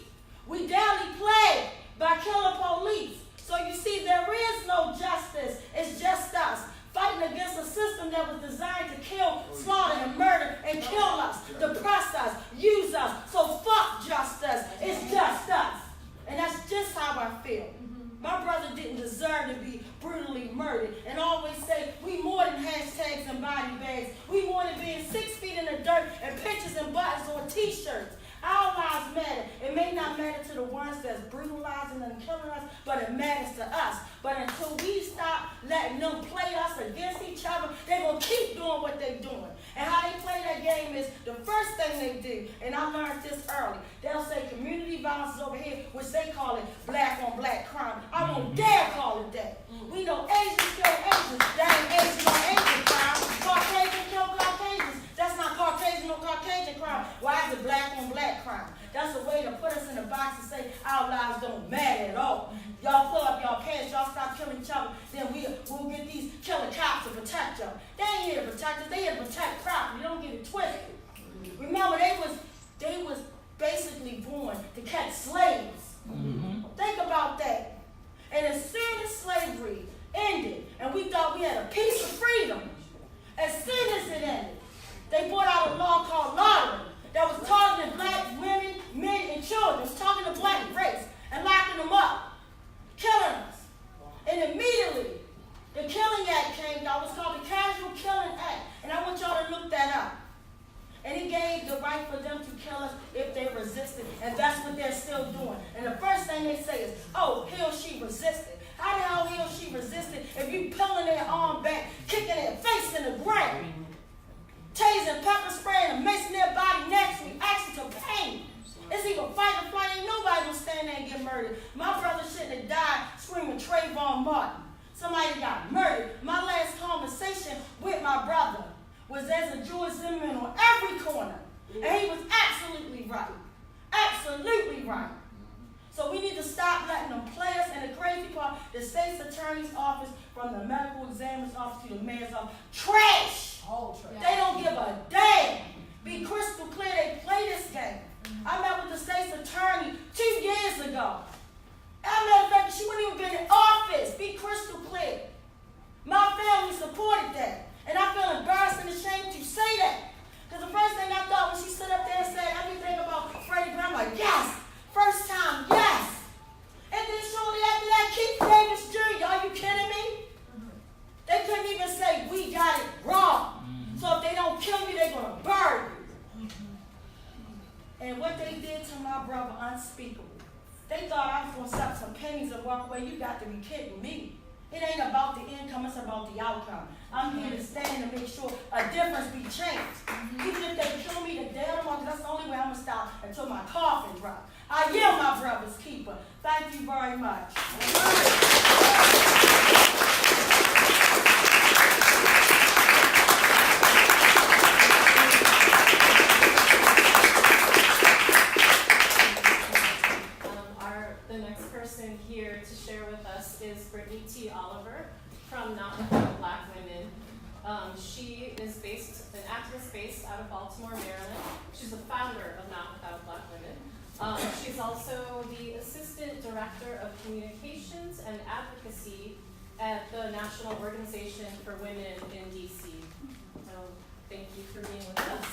We daily plagued by killer police. So you see, there is no justice. It's just us. Fighting against a system that was designed to kill, slaughter, and murder, and kill us, depress us, use us. So fuck justice. It's just us. And that's just how I feel. My brother didn't deserve to be brutally murdered. And always say, we more than hashtags and body bags. We more than being 6 feet in the dirt and pictures and buttons on t-shirts. Our lives matter. It may not matter to the ones that's brutalizing and killing us, but it matters to us. But until we stop letting them play us against each other, they're going to keep doing what they're doing. And how they play that game is the first thing they do, and I learned this early, they'll say community violence is over here, which they call it black on black crime. I won't dare call it that. We know Asians kill Asians. That ain't Asian on Asian crime. Caucasian kill Caucasians. That's not Caucasian or Caucasian crime. Why is it black on black crime? That's a way to put us in a box and say our lives don't matter at all. Y'all pull up y'all pants, y'all stop killing each other, then we'll get these killer cops to protect y'all. They ain't here to protect us, they here to protect property. Don't get it twisted. Remember, they was basically born to catch slaves. Think about that. And as soon as slavery ended, and we thought we had a piece of freedom, as soon as it ended, they brought out a law called lottery that was targeting black women, men, and children. It was targeting the black race and locking them up, killing us. And immediately, the Killing Act came out. It was called the Casual Killing Act. And I want y'all to look that up. And it gave the right for them to kill us if they resisted. And that's what they're still doing. And the first thing they say is, oh, he or she resisted. How the hell he or she resisted if you pulling their arm back, kicking their face in the ground, tasing, pepper spraying, and macing their body naturally, reaction to pain? It's even fight or flight. Ain't nobody gonna stand there and get murdered. My brother shouldn't have died screaming Trayvon Martin. Somebody got murdered. My last conversation with my brother was as a Jewish Zimmerman on every corner. And he was absolutely right. Absolutely right. So we need to stop letting them play us. And the crazy part, the state's attorney's office, from the medical examiner's office to the mayor's office, trash. All trash. They don't give a damn. Be crystal clear, they play this game. I met with the state's attorney 2 years ago. As a matter of fact, she wouldn't even been in office. Be crystal clear. My family supported that. And I feel embarrassed and ashamed to say that. Because the first thing I thought when she stood up there and said everything about Freddie Gray, I'm like, yes. First time, yes. And then shortly after that, Keith Davis Jr., are you kidding me? They couldn't even say, we got it wrong. So if they don't kill me, they're going to bury you. And what they did to my brother, unspeakable. They thought I was going to stop some pennies and walk away. You got to be kidding me. It ain't about the income, it's about the outcome. I'm here to stand and make sure a difference be changed. Even if they kill me the day tomorrow, because that's the only way I'm going to stop until my coffin brother. I am my brother's keeper. Thank you very much. The next person here to share with us is Brittany T. Oliver from Not Without Black Women. She is an activist based out of Baltimore, Maryland. She's the founder of Not Without Black Women. She's also the Assistant Director of Communications and Advocacy at the National Organization for Women in DC. So thank you for being with us.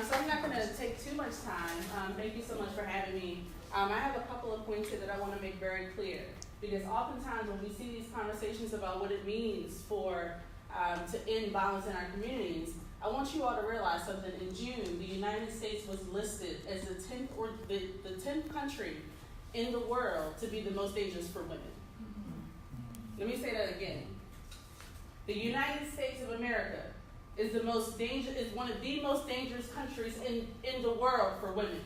So I'm not going to take too much time. Thank you so much for having me. I have a couple of points here that I want to make very clear, because oftentimes when we see these conversations about what it means for to end violence in our communities, I want you all to realize something. In June, the United States was listed as the 10th country in the world to be the most dangerous for women. Let me say that again. The United States of America is one of the most dangerous countries in the world for women.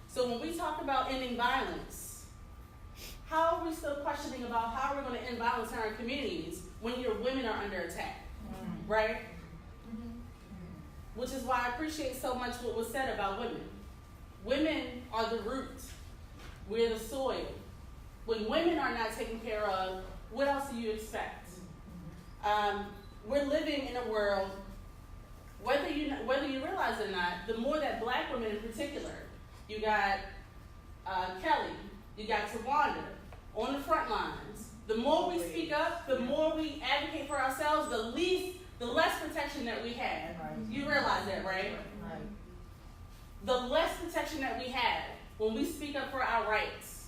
So when we talk about ending violence, how are we still questioning about how we're going to end violence in our communities when your women are under attack, right? Which is why I appreciate so much what was said about women. Women are the root. We're the soil. When women are not taken care of, what else do you expect? We're living in a world, whether you realize it or not, the more that black women in particular, you got Kelly, you got Tawanda on the front lines. The more we speak up, the more we advocate for ourselves, the less protection that we have. You realize that, right? The less protection that we have when we speak up for our rights.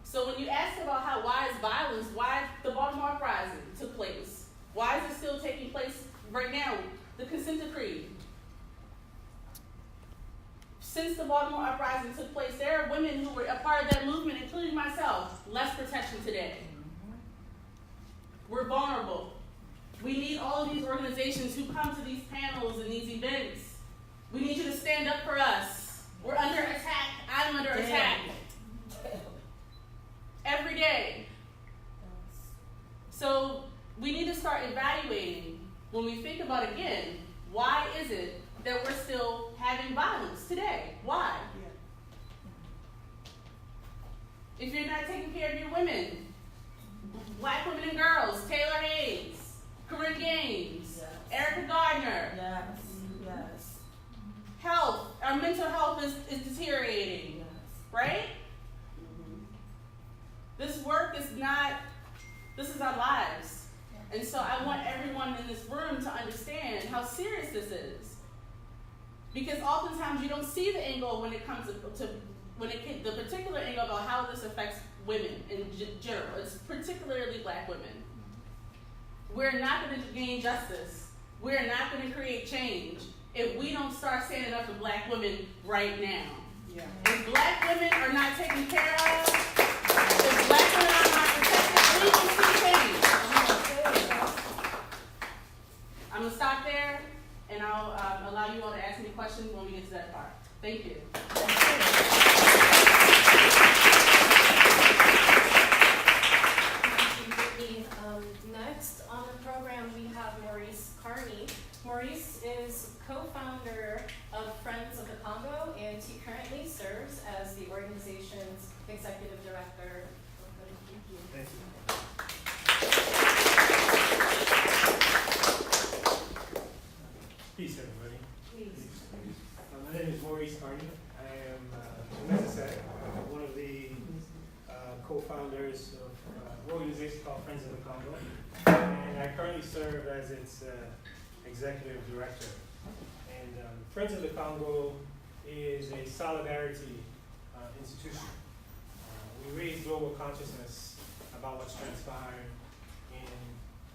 So when you ask about why is violence, why the Baltimore uprising took place, why is it still taking place right now? The consent decree. Since the Baltimore uprising took place, there are women who were a part of that movement, including myself, less protection today. We're vulnerable. We need all of these organizations who come to these panels and these events. We need you to stand up for us. We're under attack. I'm under attack. Every day. So we need to start evaluating, when we think about, again, why is it that we're still having violence today? Why? If you're not taking care of your women, black women and girls, Taylor Hayes, Corinne Gaines, Erica Gardner. Health, our mental health is deteriorating, right? This work is this is our lives. And so I want everyone in this room to understand how serious this is. Because oftentimes you don't see the angle when it comes to the particular angle about how this affects women in general. It's particularly black women. We're not going to gain justice. We're not going to create change if we don't start standing up for black women right now. If black women are not taken care of, if black women are not protected, we can see change. I'm going to stop there, and I'll allow you all to ask me questions when we get to that part. Thank you. Next on the program, we have Maurice Carney. Maurice is co-founder of Friends of the Congo, and he currently serves as the organization's executive director. Thank you. Peace, everybody. Peace. My name is Maurice Carney. I am, as I said, one of the co-founders of an organization called Friends of the Congo, and I currently serve as its executive director. And Friends of the Congo is a solidarity institution. We raise global consciousness about what's transpiring in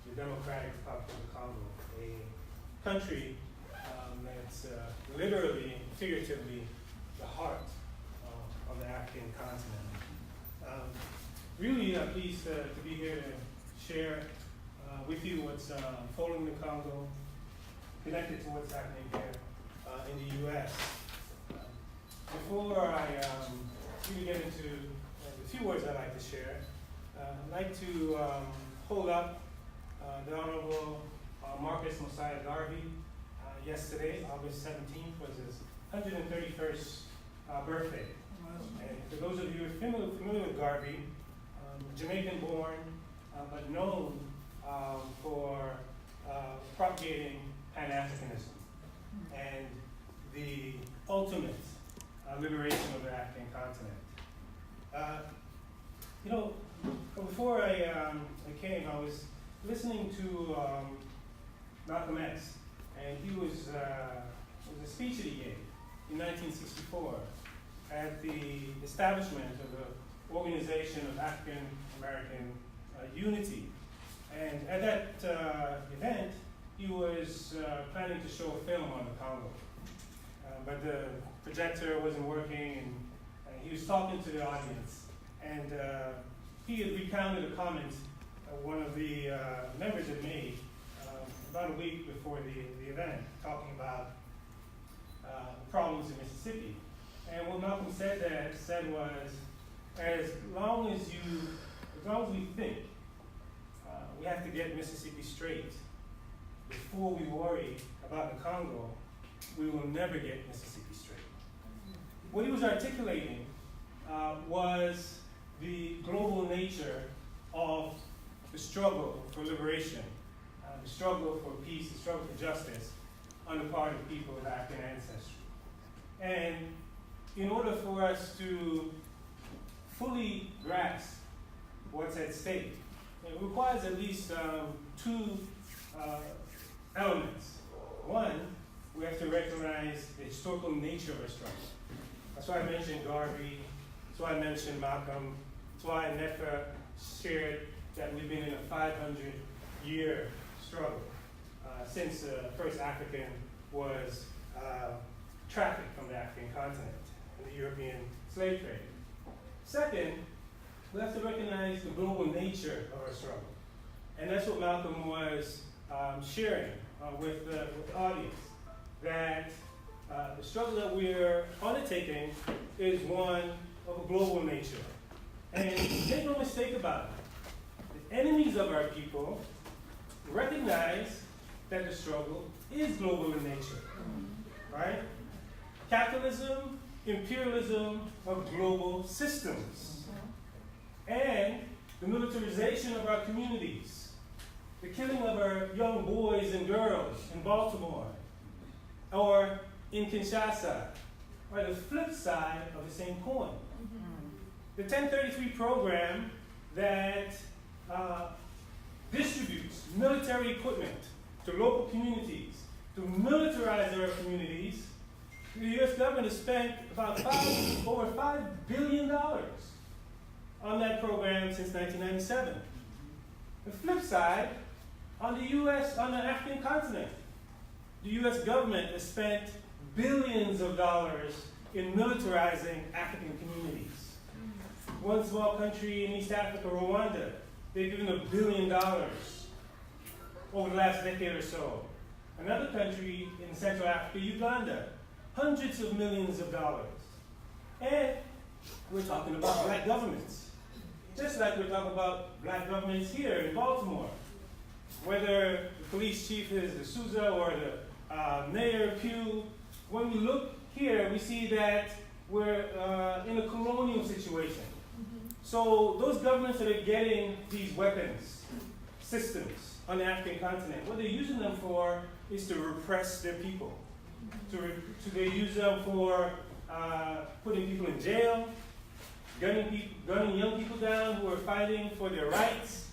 the Democratic Republic of the Congo, a country that's literally and figuratively the heart of the African continent. Really pleased to be here to share with you what's unfolding in the Congo, connected to what's happening here in the U.S. Before I really get into the few words I'd like to share, I'd like to hold up the Honorable Marcus Mosiah Garvey. Yesterday, August 17th, was his 131st birthday. And for those of you who are familiar with Garvey, Jamaican born, but known for propagating Pan-Africanism and the ultimate liberation of the African continent. Before I came, I was listening to Malcolm X, and he was a speech that he gave in 1964 at the establishment of the Organization of African American Unity. And at that event, he was planning to show a film on the Congo. But the projector wasn't working, and he was talking to the audience. And he had recounted a comment one of the members had made about a week before the event, talking about problems in Mississippi. And what Malcolm said was, as long as we think we have to get Mississippi straight before we worry about the Congo, we will never get Mississippi straight. What he was articulating was the global nature of the struggle for liberation, the struggle for peace, the struggle for justice on the part of people with African ancestry. And in order for us to fully grasp what's at stake, it requires at least two elements. One, we have to recognize the historical nature of our struggle. That's why I mentioned Garvey, that's why I mentioned Malcolm, that's why Netfa shared that we've been in a 500-year struggle since the first African was trafficked from the African continent in the European slave trade. Second, we have to recognize the global nature of our struggle. And that's what Malcolm was sharing with the audience, that the struggle that we're undertaking is one of a global nature. And make no mistake about it, the enemies of our people recognize that the struggle is global in nature, right? Capitalism, imperialism of global systems, and the militarization of our communities, the killing of our young boys and girls in Baltimore, or in Kinshasa, are the flip side of the same coin. The 1033 program that distributes military equipment to local communities, to militarize our communities, the U.S. government has spent about over $5 billion on that program since 1997. The flip side, on the African continent, the U.S. government has spent billions of dollars in militarizing African communities. One small country in East Africa, Rwanda, they've given $1 billion over the last decade or so. Another country in Central Africa, Uganda, hundreds of millions of dollars. And we're talking about black governments. Just like we're talking about black governments here in Baltimore. Whether the police chief is the Souza or the mayor Pugh, when we look here, we see that we're in a colonial situation. So those governments that are getting these weapons, systems on the African continent, what they're using them for is to repress their people. They use them for putting people in jail, gunning young people down who are fighting for their rights.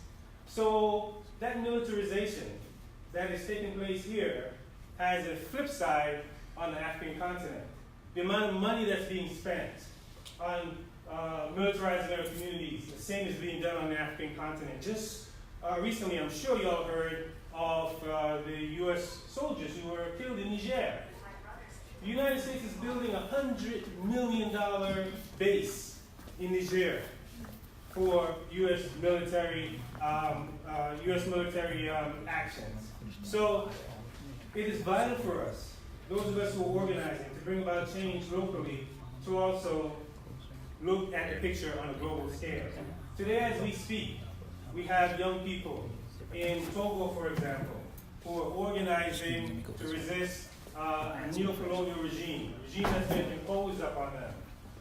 So that militarization that is taking place here has a flip side on the African continent. The amount of money that's being spent on militarizing our communities, the same is being done on the African continent. Just recently, I'm sure you all heard of the U.S. soldiers who were killed in Niger. The United States is building a $100 million base in Niger for U.S. military actions. So it is vital for us, those of us who are organizing, to bring about change locally, to also look at the picture on a global scale. Today as we speak, we have young people in Togo, for example, who are organizing to resist a neo-colonial regime, a regime that's been imposed upon them.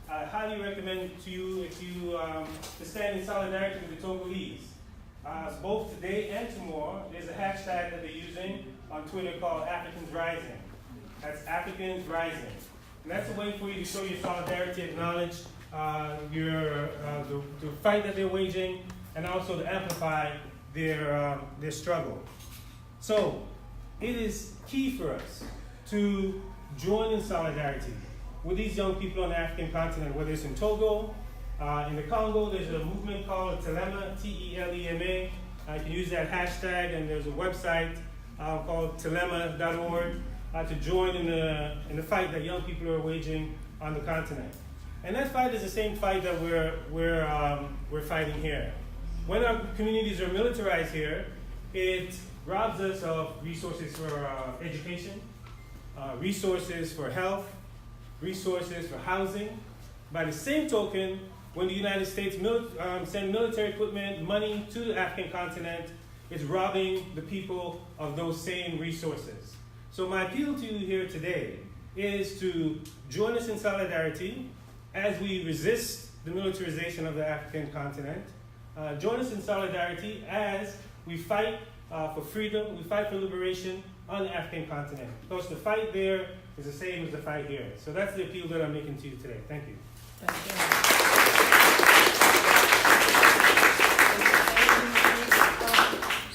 I highly recommend to you to stand in solidarity with the Togolese. Both today and tomorrow, there's a hashtag that they're using on Twitter called Africans Rising. That's Africans Rising. And that's a way for you to show your solidarity, acknowledge the fight that they're waging, and also to amplify their struggle. So it is key for us to join in solidarity with these young people on the African continent, whether it's in Togo, in the Congo. There's a movement called Telema, T-E-L-E-M-A. You can use that hashtag, and there's a website called telema.org to join in the fight that young people are waging on the continent. And that fight is the same fight that we're fighting here. When our communities are militarized here, it robs us of resources for education, resources for health, resources for housing. By the same token, when the United States send military equipment, money to the African continent, it's robbing the people of those same resources. So my appeal to you here today is to join us in solidarity as we resist the militarization of the African continent. Join us in solidarity as we fight for freedom, we fight for liberation on the African continent. Because the fight there is the same as the fight here. So that's the appeal that I'm making to you today. Thank you. Thank you.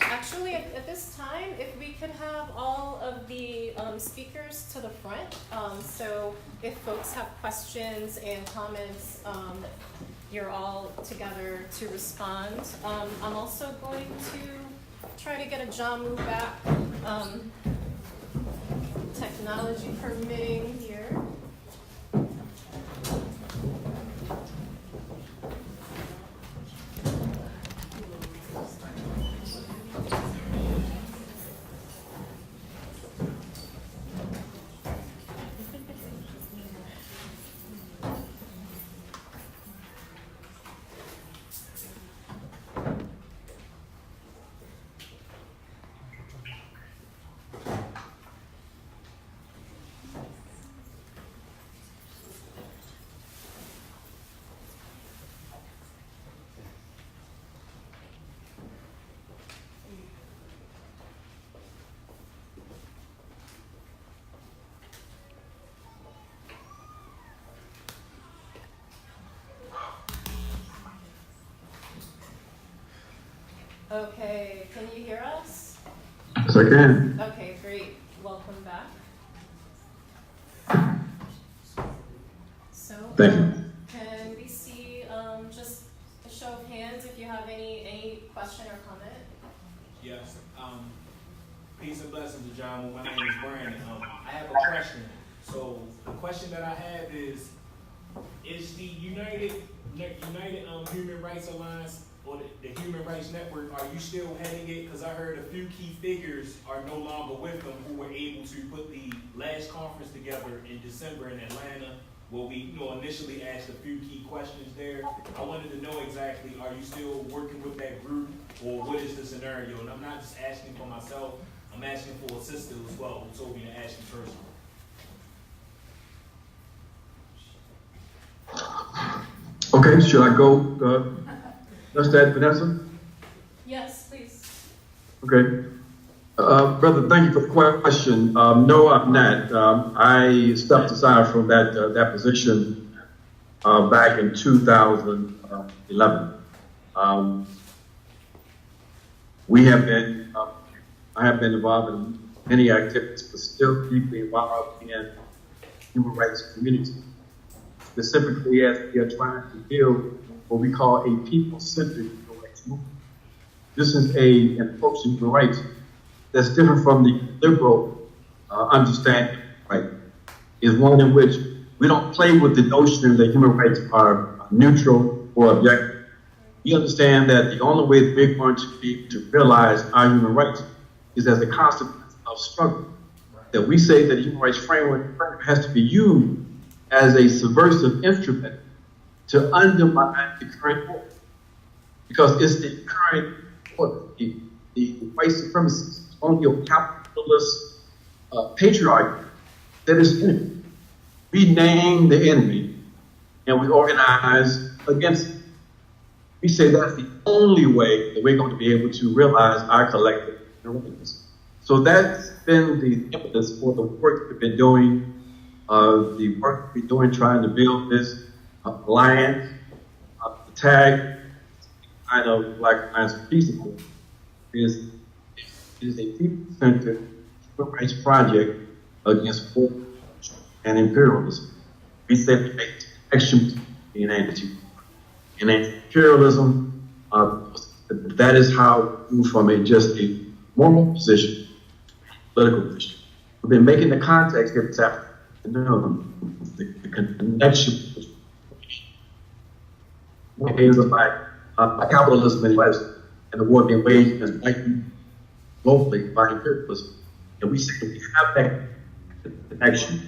Actually, at this time, if we could have all of the speakers to the front, so if folks have questions and comments, you're all together to respond. I'm also going to try to get Ajamu back, technology permitting here. Okay, can you hear us? Yes, I can. Okay, great. Welcome back. So, Thank you. Can we see just a show of hands if you have any question or comment? Yes. Peace and blessings, Ajamu. My name is Brandon. I have a question. So the question that I have is the United Human Rights Alliance or the Human Rights Network, are you still heading it? Because I heard a few key figures are no longer with them who were able to put the last conference together in December in Atlanta, where we initially asked a few key questions there. I wanted to know exactly, are you still working with that group, or what is the scenario? And I'm not just asking for myself, I'm asking for a sister as well who told me to ask you personally. Okay, should I go? That's that, Vanessa? Yes, please. Okay. Brother, thank you for the question. No, I'm not. I stepped aside from that position back in 2011. I have been involved in many activities, but still deeply involved in human rights community. Specifically, as we are trying to build what we call a people-centered human rights movement. This is an approach to human rights that's different from the liberal understanding, right? Is one in which we don't play with the notion that human rights are neutral or objective. We understand that the only way we're going to be able to realize our human rights is as a consequence of struggle. that we say that the human rights framework has to be used as a subversive instrument to undermine the current order. Because it's the current order, the white supremacist, colonial capitalist patriarchy that is enemy. We name the enemy and we organize against it. We say that's the only way that we're going to be able to realize our collective rights. So that's been the impetus for the work we've been doing, the work we've been doing trying to build this alliance, the tag, kind of Black Alliance for Peace is a people-centered human rights project against war and imperialism. We say we make action in anti-war. In anti-imperialism, that is how we move from just a moral position, political position. We've been making the context here this afternoon, the connection is like capitalism in the West and the war being waged against white people globally by imperialism. And we say that we have that connection,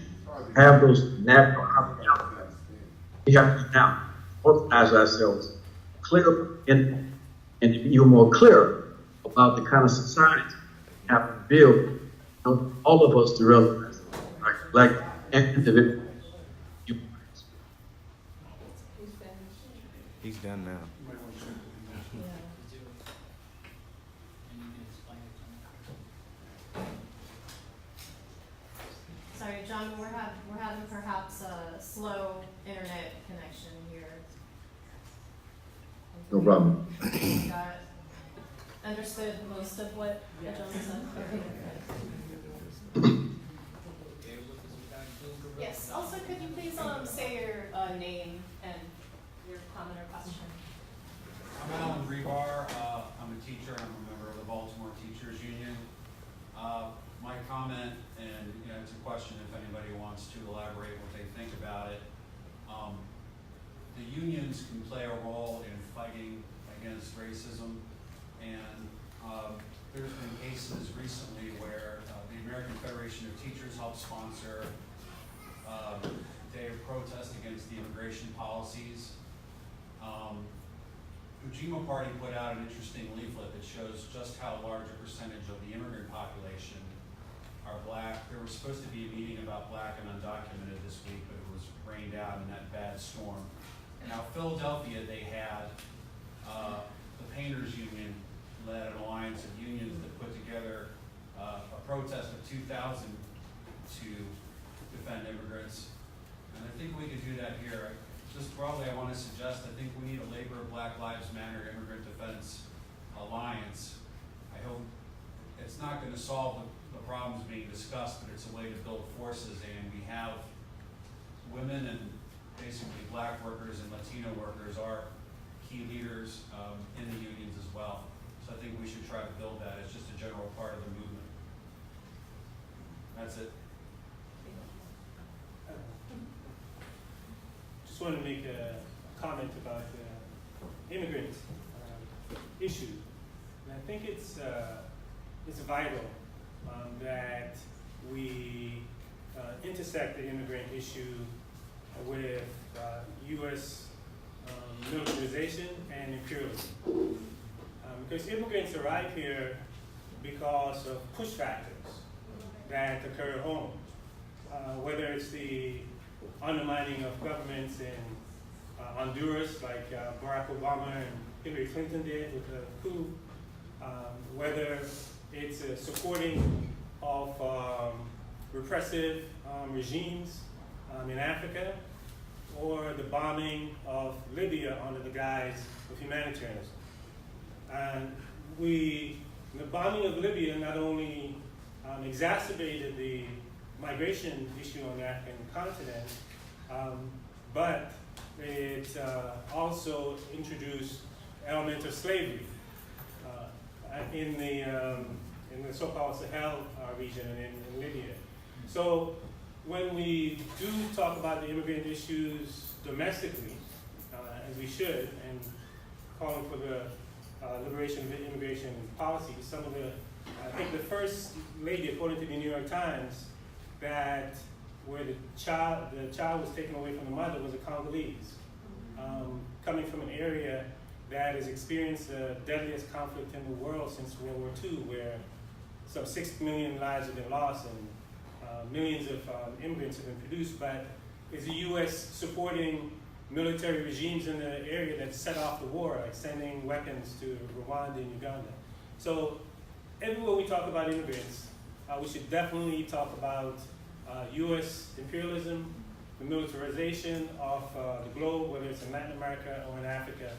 have those natural opportunities. We have to now organize ourselves clear and to be even more clear about the kind of society we have to build. All of us to realize, like individuals. He's done now. Sorry, John, we're having perhaps a slow internet connection here. No problem. Got understood most of what Ajamu said? Okay. Yes, also could you please say your name and your comment or question? I'm Alan Rebar. I'm a teacher. I'm a member of the Baltimore Teachers Union. My comment, and it's a question if anybody wants to elaborate what they think about it. The unions can play a role in fighting against racism, and there's been cases recently where the American Federation of Teachers helped sponsor a day of protest against the immigration policies. Ujima Party put out an interesting leaflet that shows just how large a percentage of the immigrant population are Black. There was supposed to be a meeting about Black and undocumented this week, but it was rained out in that bad storm. Now, Philadelphia, they had the Painters Union led an alliance of unions that put together a protest of 2,000 to defend immigrants. And I think we could do that here. Just broadly, I want to suggest, I think we need a Labor Black Lives Matter Immigrant Defense Alliance. I hope it's not going to solve the problems being discussed, but it's a way to build forces, and we have women and basically Black workers and Latino workers are key leaders in the unions as well. So I think we should try to build that as just a general part of the movement. That's it. Just want to make a comment about the immigrant issue. And I think it's vital that we intersect the immigrant issue with U.S. militarization and imperialism. Because immigrants arrive here because of push factors that occur at home, whether it's the undermining of governments in Honduras, like Barack Obama and Hillary Clinton did with the coup, whether it's a supporting of repressive regimes in Africa, or the bombing of Libya under the guise of humanitarianism. And the bombing of Libya not only exacerbated the migration issue on the African continent, but it also introduced elements of slavery in the so-called Sahel region and in Libya. So when we do talk about the immigrant issues domestically, as we should, and calling for the liberation of immigration policies, some of the I think the first lady, according to the New York Times, that where the child was taken away from the mother was a Congolese, coming from an area that has experienced the deadliest conflict in the world since World War II, where some 6 million lives have been lost and millions of immigrants have been produced. But is the U.S. supporting military regimes in the area that set off the war, like sending weapons to Rwanda and Uganda? So everywhere we talk about immigrants, we should definitely talk about U.S. imperialism, the militarization of the globe, whether it's in Latin America or in Africa,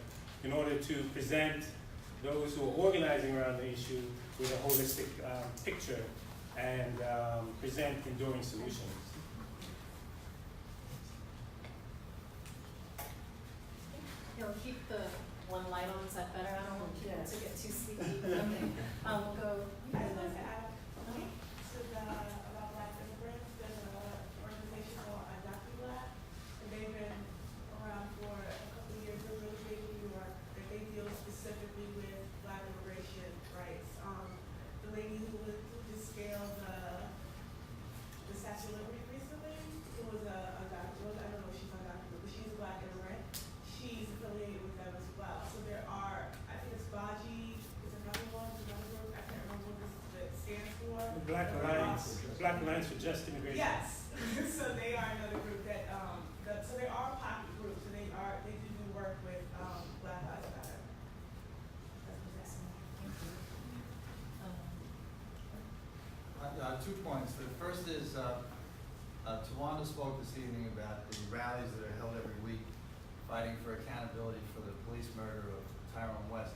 in order to present those who are organizing around the issue with a holistic picture and present enduring solutions. He'll keep the one light on, is that better? I don't want people to get too sleepy. Okay, we'll go. I just wanted to add about Black immigrants. There's an organization called Ajamu, and they've been around for a couple of years. They're really big in New York, and they deal specifically with Black immigration rights. The lady who just scaled the Statue of Liberty recently, who was a Ajamu. I don't know if she's Ajamu, but she's a Black immigrant. She's affiliated with them as well. So there are, I think it's Baji, is another one, another group, I can't remember what this stands for. Black Alliance for Just Immigration. Yes, so they are another group that, so there are pocket groups, and they do work with Black Lives Matter. That's what 2 points. The first is, Tawanda spoke this evening about the rallies that are held every week fighting for accountability for the police murder of Tyrone West.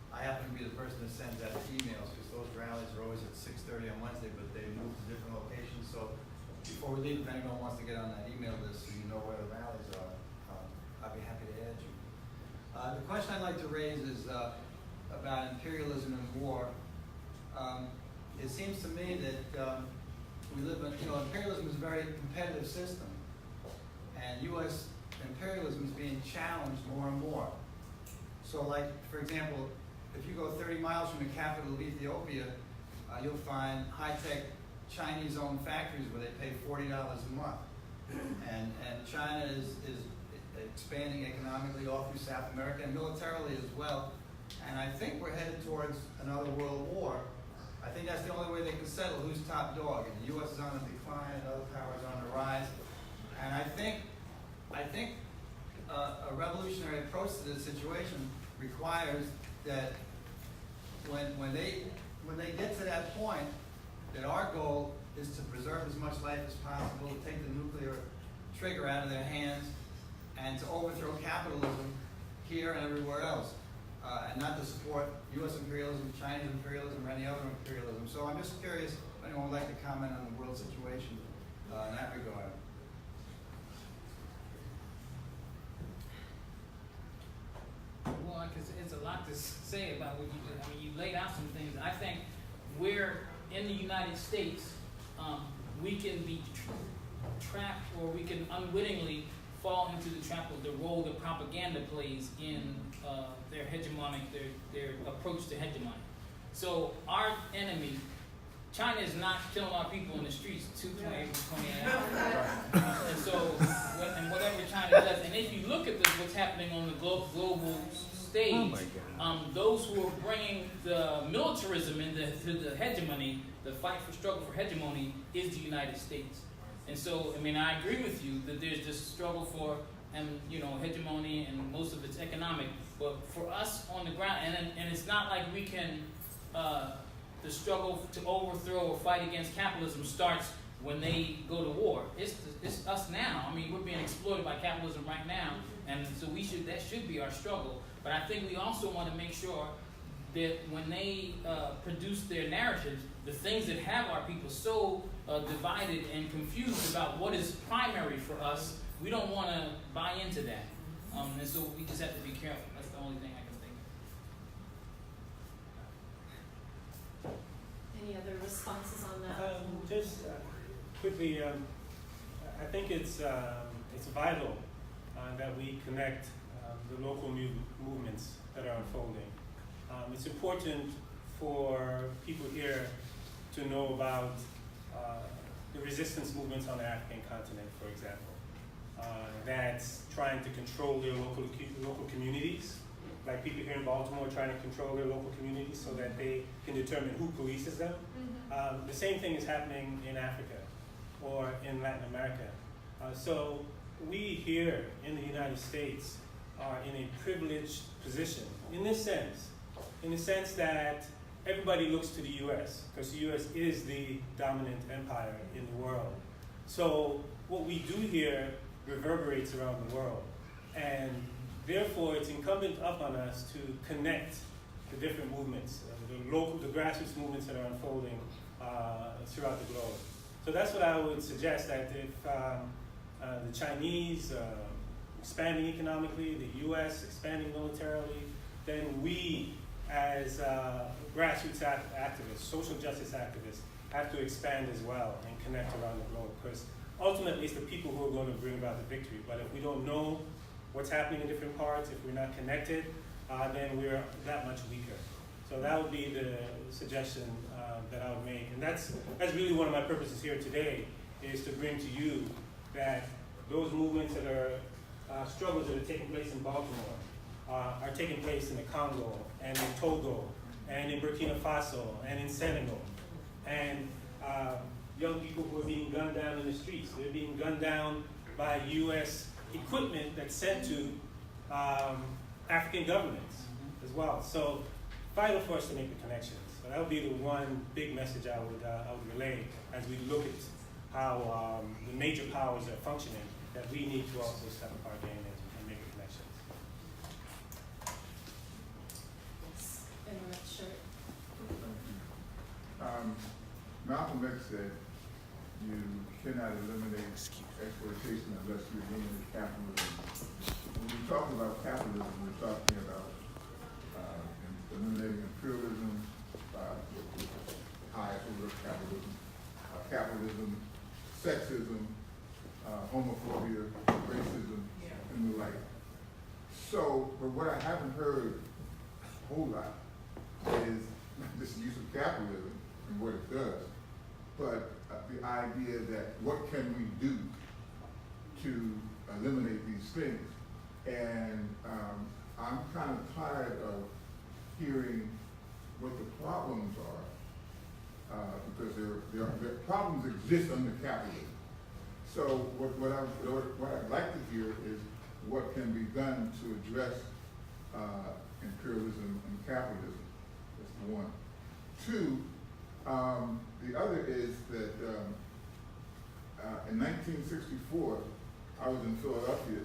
I happen to be the person that sends out emails because those rallies are always at 6:30 on Wednesday, but they move to different locations. So before we leave, if anyone wants to get on that email list so you know where the rallies are, I'd be happy to add you. The question I'd like to raise is about imperialism and war. It seems to me that we live in, imperialism is a very competitive system, and U.S. imperialism is being challenged more and more. So like, for example, if you go 30 miles from the capital of Ethiopia, you'll find high-tech Chinese-owned factories where they pay $40 a month. And China is expanding economically all through South America and militarily as well. And I think we're headed towards another world war. I think that's the only way they can settle who's top dog. And the U.S. is on the decline and other powers are on the rise. And I think a revolutionary approach to this situation requires that when they get to that point, that our goal is to preserve as much life as possible, to take the nuclear trigger out of their hands, and to overthrow capitalism here and everywhere else, and not to support U.S. imperialism, Chinese imperialism, or any other imperialism. So I'm just curious if anyone would like to comment on the world situation in that regard. Well, it's a lot to say about what you did. I mean, you laid out some things. I think we're in the United States, we can be trapped, or we can unwittingly fall into the trap of the role that propaganda plays in their hegemonic, their approach to hegemony. So our enemy, China is not killing our people in the streets 28 hours. And so, whatever China does, and if you look at what's happening on the global stage, those who are bringing the militarism into the hegemony, the fight for struggle for hegemony, is the United States. And so, I mean, I agree with you that there's this struggle for, hegemony, and most of it's economic. But for us on the ground, and it's not like we can, the struggle to overthrow or fight against capitalism starts when they go to war. It's us now. I mean, we're being exploited by capitalism right now, and so that should be our struggle. But I think we also want to make sure that when they produce their narratives, the things that have our people so divided and confused about what is primary for us, we don't want to buy into that. And so we just have to be careful. That's the only thing I can think of. Any other responses on that? Just quickly, I think it's vital that we connect the local movements that are unfolding. It's important for people here to know about the resistance movements on the African continent, for example, that's trying to control their local communities, like people here in Baltimore trying to control their local communities so that they can determine who polices them. The same thing is happening in Africa or in Latin America. So we here in the United States are in a privileged position in the sense that everybody looks to the US, because the US is the dominant empire in the world. So what we do here reverberates around the world. And therefore, it's incumbent upon us to connect the different movements, the grassroots movements that are unfolding throughout the globe. So that's what I would suggest, that if the Chinese expanding economically, the US expanding militarily, then we as grassroots activists, social justice activists, have to expand as well and connect around the globe, because ultimately it's the people who are going to bring about the victory. But if we don't know what's happening in different parts, if we're not connected, then we're that much weaker. So that would be the suggestion that I would make. And that's really one of my purposes here today, is to bring to you that those movements that are struggles that are taking place in Baltimore are taking place in the Congo and in Togo and in Burkina Faso and in Senegal. And young people who are being gunned down in the streets. They're being gunned down by US equipment that's sent to African governments as well. So vital for us to make the connections. So that would be the one big message I would relay as we look at how the major powers are functioning, that we need to also step up our game and make the connections. Yes, in the red shirt. Malcolm X said you cannot eliminate exploitation unless you eliminate capitalism. When we talk about capitalism, we're talking about eliminating imperialism, highest order of capitalism, sexism, homophobia, racism, and the like. So, but what I haven't heard a whole lot is not just the use of capitalism and what it does, but the idea that what can we do to eliminate these things. And I'm kind of tired of hearing what the problems are, because their problems exist under capitalism. So what I'd like to hear is what can be done to address imperialism and capitalism. That's one. Two, the other is that in 1964, I was in Philadelphia,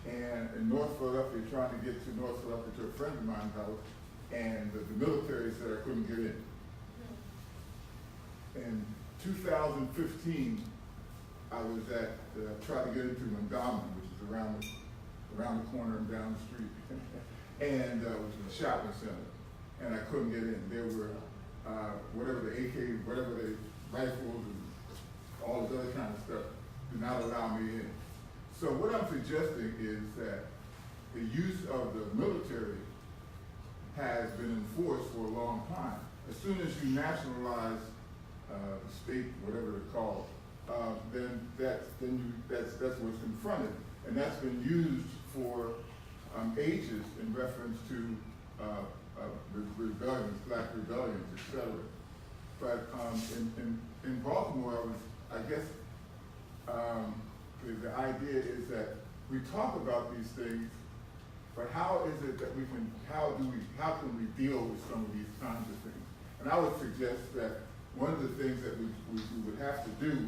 and in North Philadelphia, trying to get to North Philadelphia to a friend of mine's house, and the military said I couldn't get in. In 2015, I was tried to get into Montgomery, which is around the corner and down the street, and which was a shopping center, and I couldn't get in. There were whatever the AK, whatever the rifles and all this other kind of stuff did not allow me in. So what I'm suggesting is that the use of the military has been enforced for a long time. As soon as you nationalize the state, whatever it's called, then that's what's confronted, and that's been used for ages in reference to rebellions, black rebellions, etc. But in Baltimore, I guess the idea is that we talk about these things, but how is it that how can we deal with some of these kinds of things? And I would suggest that one of the things that we would have to do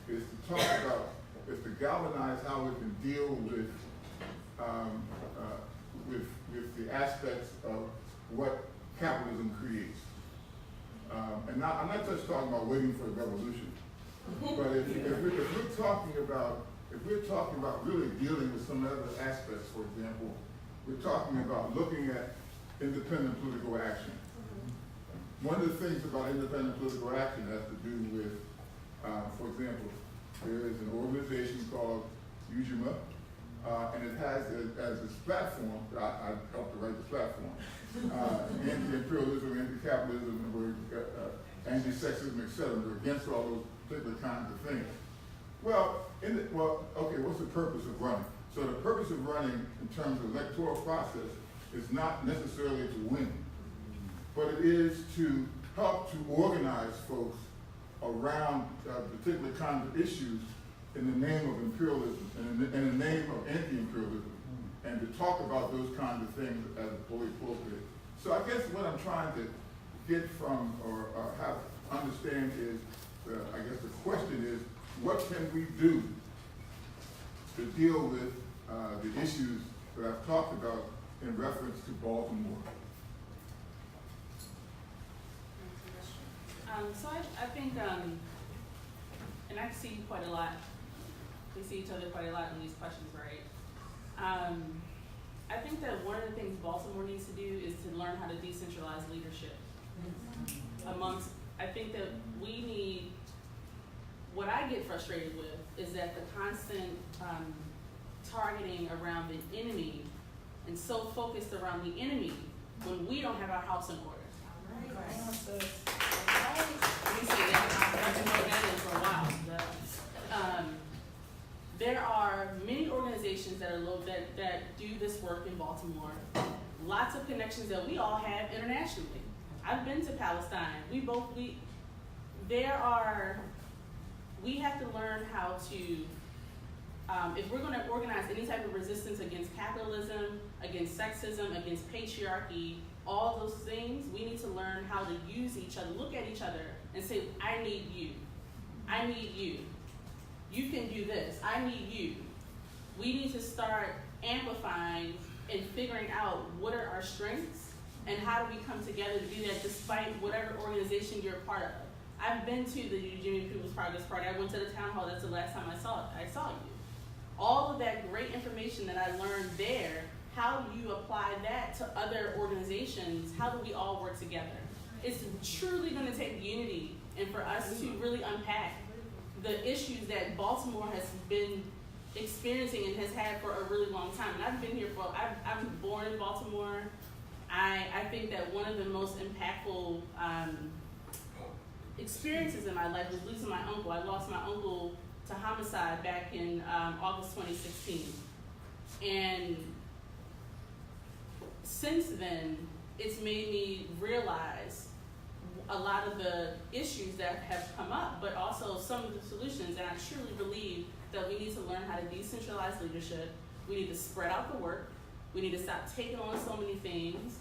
is to talk about, is to galvanize how we can deal with the aspects of what capitalism creates. And I'm not just talking about waiting for a revolution, but if we're talking about really dealing with some other aspects, for example, we're talking about looking at independent political action. One of the things about independent political action has to do with, for example, there is an organization called Ujima, and it has as its platform, I helped to write the platform, anti-imperialism, anti-capitalism, anti-sexism, etc. We're against all those particular kinds of things. Well, okay, what's the purpose of running? So the purpose of running in terms of electoral process is not necessarily to win, but it is to help to organize folks around particular kinds of issues in the name of imperialism and in the name of anti-imperialism, and to talk about those kinds of things as appropriate. So I guess what I'm trying to get from or have understand is, I guess the question is, what can we do to deal with the issues that I've talked about in reference to Baltimore? So I think, and I see you quite a lot. We see each other quite a lot in these questions, right? I think that one of the things Baltimore needs to do is to learn how to decentralize leadership. I think that we need, what I get frustrated with is that the constant targeting around the enemy and so focused around the enemy when we don't have our house in order. I've been doing that for a while. There are many organizations that that do this work in Baltimore. Lots of connections that we all have internationally. I've been to Palestine. We have to learn how to, if we're going to organize any type of resistance against capitalism, against sexism, against patriarchy, all those things, we need to learn how to use each other, look at each other and say, I need you. I need you. You can do this. I need you. We need to start amplifying and figuring out what are our strengths and how do we come together to do that despite whatever organization you're a part of. I've been to the Ujima People's Progress Party. I went to the town hall. That's the last time I saw you. All of that great information that I learned there, how do you apply that to other organizations? How do we all work together? It's truly going to take unity and for us to really unpack the issues that Baltimore has been experiencing and has had for a really long time. And I've been here I was born in Baltimore. I think that one of the most impactful experiences in my life was losing my uncle. I lost my uncle to homicide back in August 2016. And since then, it's made me realize a lot of the issues that have come up, but also some of the solutions. And I truly believe that we need to learn how to decentralize leadership. We need to spread out the work. We need to stop taking on so many things.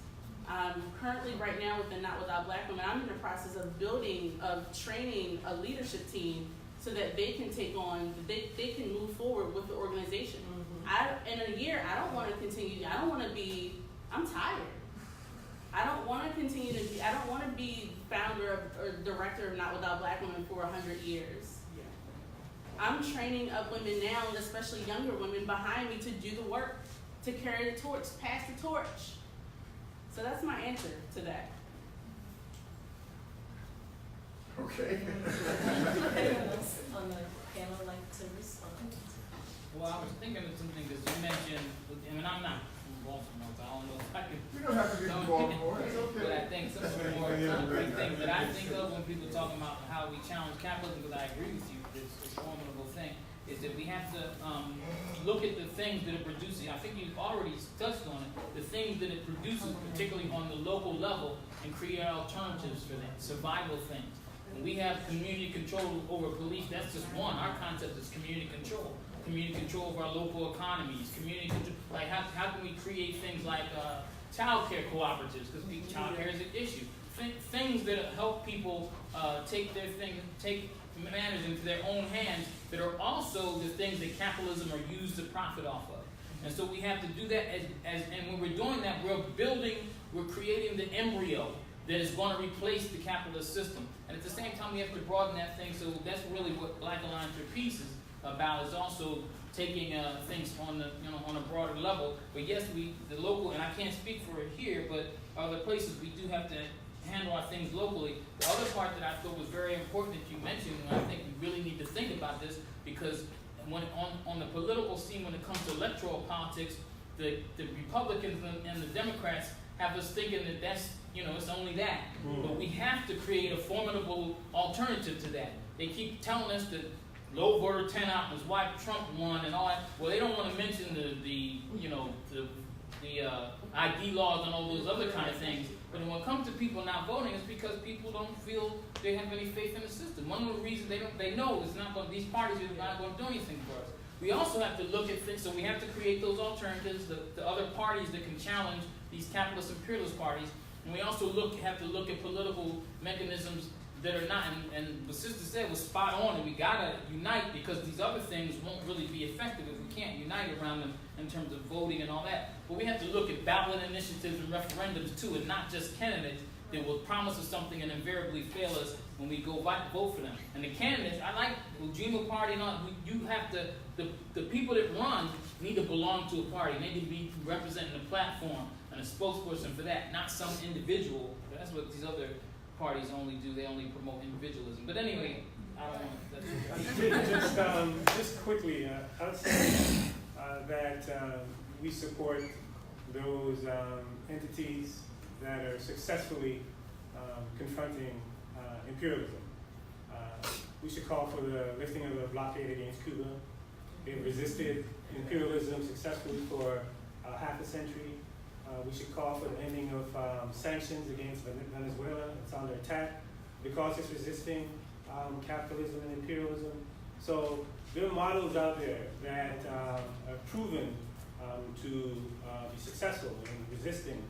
Currently, right now, with the Not Without Black Women, I'm in the process of training a leadership team so that they can take on, they can move forward with the organization. In a year, I don't want to continue, I'm tired. I don't want to be founder or director of Not Without Black Women for 100 years. I'm training up women now, and especially younger women behind me, to do the work, to carry the torch, pass the torch. So that's my answer to that. Okay. Anyone else on the panel like to respond? Well, I was thinking of something because you mentioned, I'm not from Baltimore, so I don't know if I can. You don't have to be from Baltimore, it's okay. But I think some of the more concrete things that I think of when people talk about how we challenge capitalism, because I agree with you, it's a formidable thing, is that we have to look at the things that it produces. I think you've already touched on it, the things that it produces, particularly on the local level, and create alternatives for that, survival things. When we have community control over police, that's just one. Our concept is community control. Community control of our local economies, community control, like how can we create things like child care cooperatives, because child care is an issue. Things that help people take matters into their own hands, that are also the things that capitalism are used to profit off of. And so we have to do that and when we're doing that, we're creating the embryo that is going to replace the capitalist system. And at the same time, we have to broaden that thing. So that's really what Black Alliance for Peace is about, is also taking things on a broader level. But yes, the local, and I can't speak for it here, but other places we do have to handle our things locally. The other part that I thought was very important that you mentioned, and I think we really need to think about this, because when on the political scene, when it comes to electoral politics, the Republicans and the Democrats have us thinking that that's, it's only that. But we have to create a formidable alternative to that. They keep telling us that low voter turnout was why Trump won and all that. Well, they don't want to mention the ID laws and all those other kind of things. But when it comes to people not voting, it's because people don't feel they have any faith in the system. One of the reasons they know it's not going. These parties are not going to do anything for us. We also have to look at things. So we have to create those alternatives, the other parties that can challenge these capitalist imperialist parties. And we also have to look at political mechanisms that are not, and what Sister said was spot on, and we gotta unite because these other things won't really be effective if we can't unite around them in terms of voting and all that. But we have to look at ballot initiatives and referendums too, and not just candidates that will promise us something and invariably fail us when we go vote for them. And the candidates, I like Ujima party and all, you have to, the people that run need to belong to a party, they need to be representing a platform and a spokesperson for that, not some individual. That's what these other parties only do. They only promote individualism. But anyway, I don't want to. Just quickly, I'll say that we support those entities that are successfully confronting imperialism. We should call for the lifting of the blockade against Cuba. They've resisted imperialism successfully for half a century. We should call for the ending of sanctions against Venezuela. It's under attack because it's resisting capitalism and imperialism. So there are models out there that are proven to be successful in resisting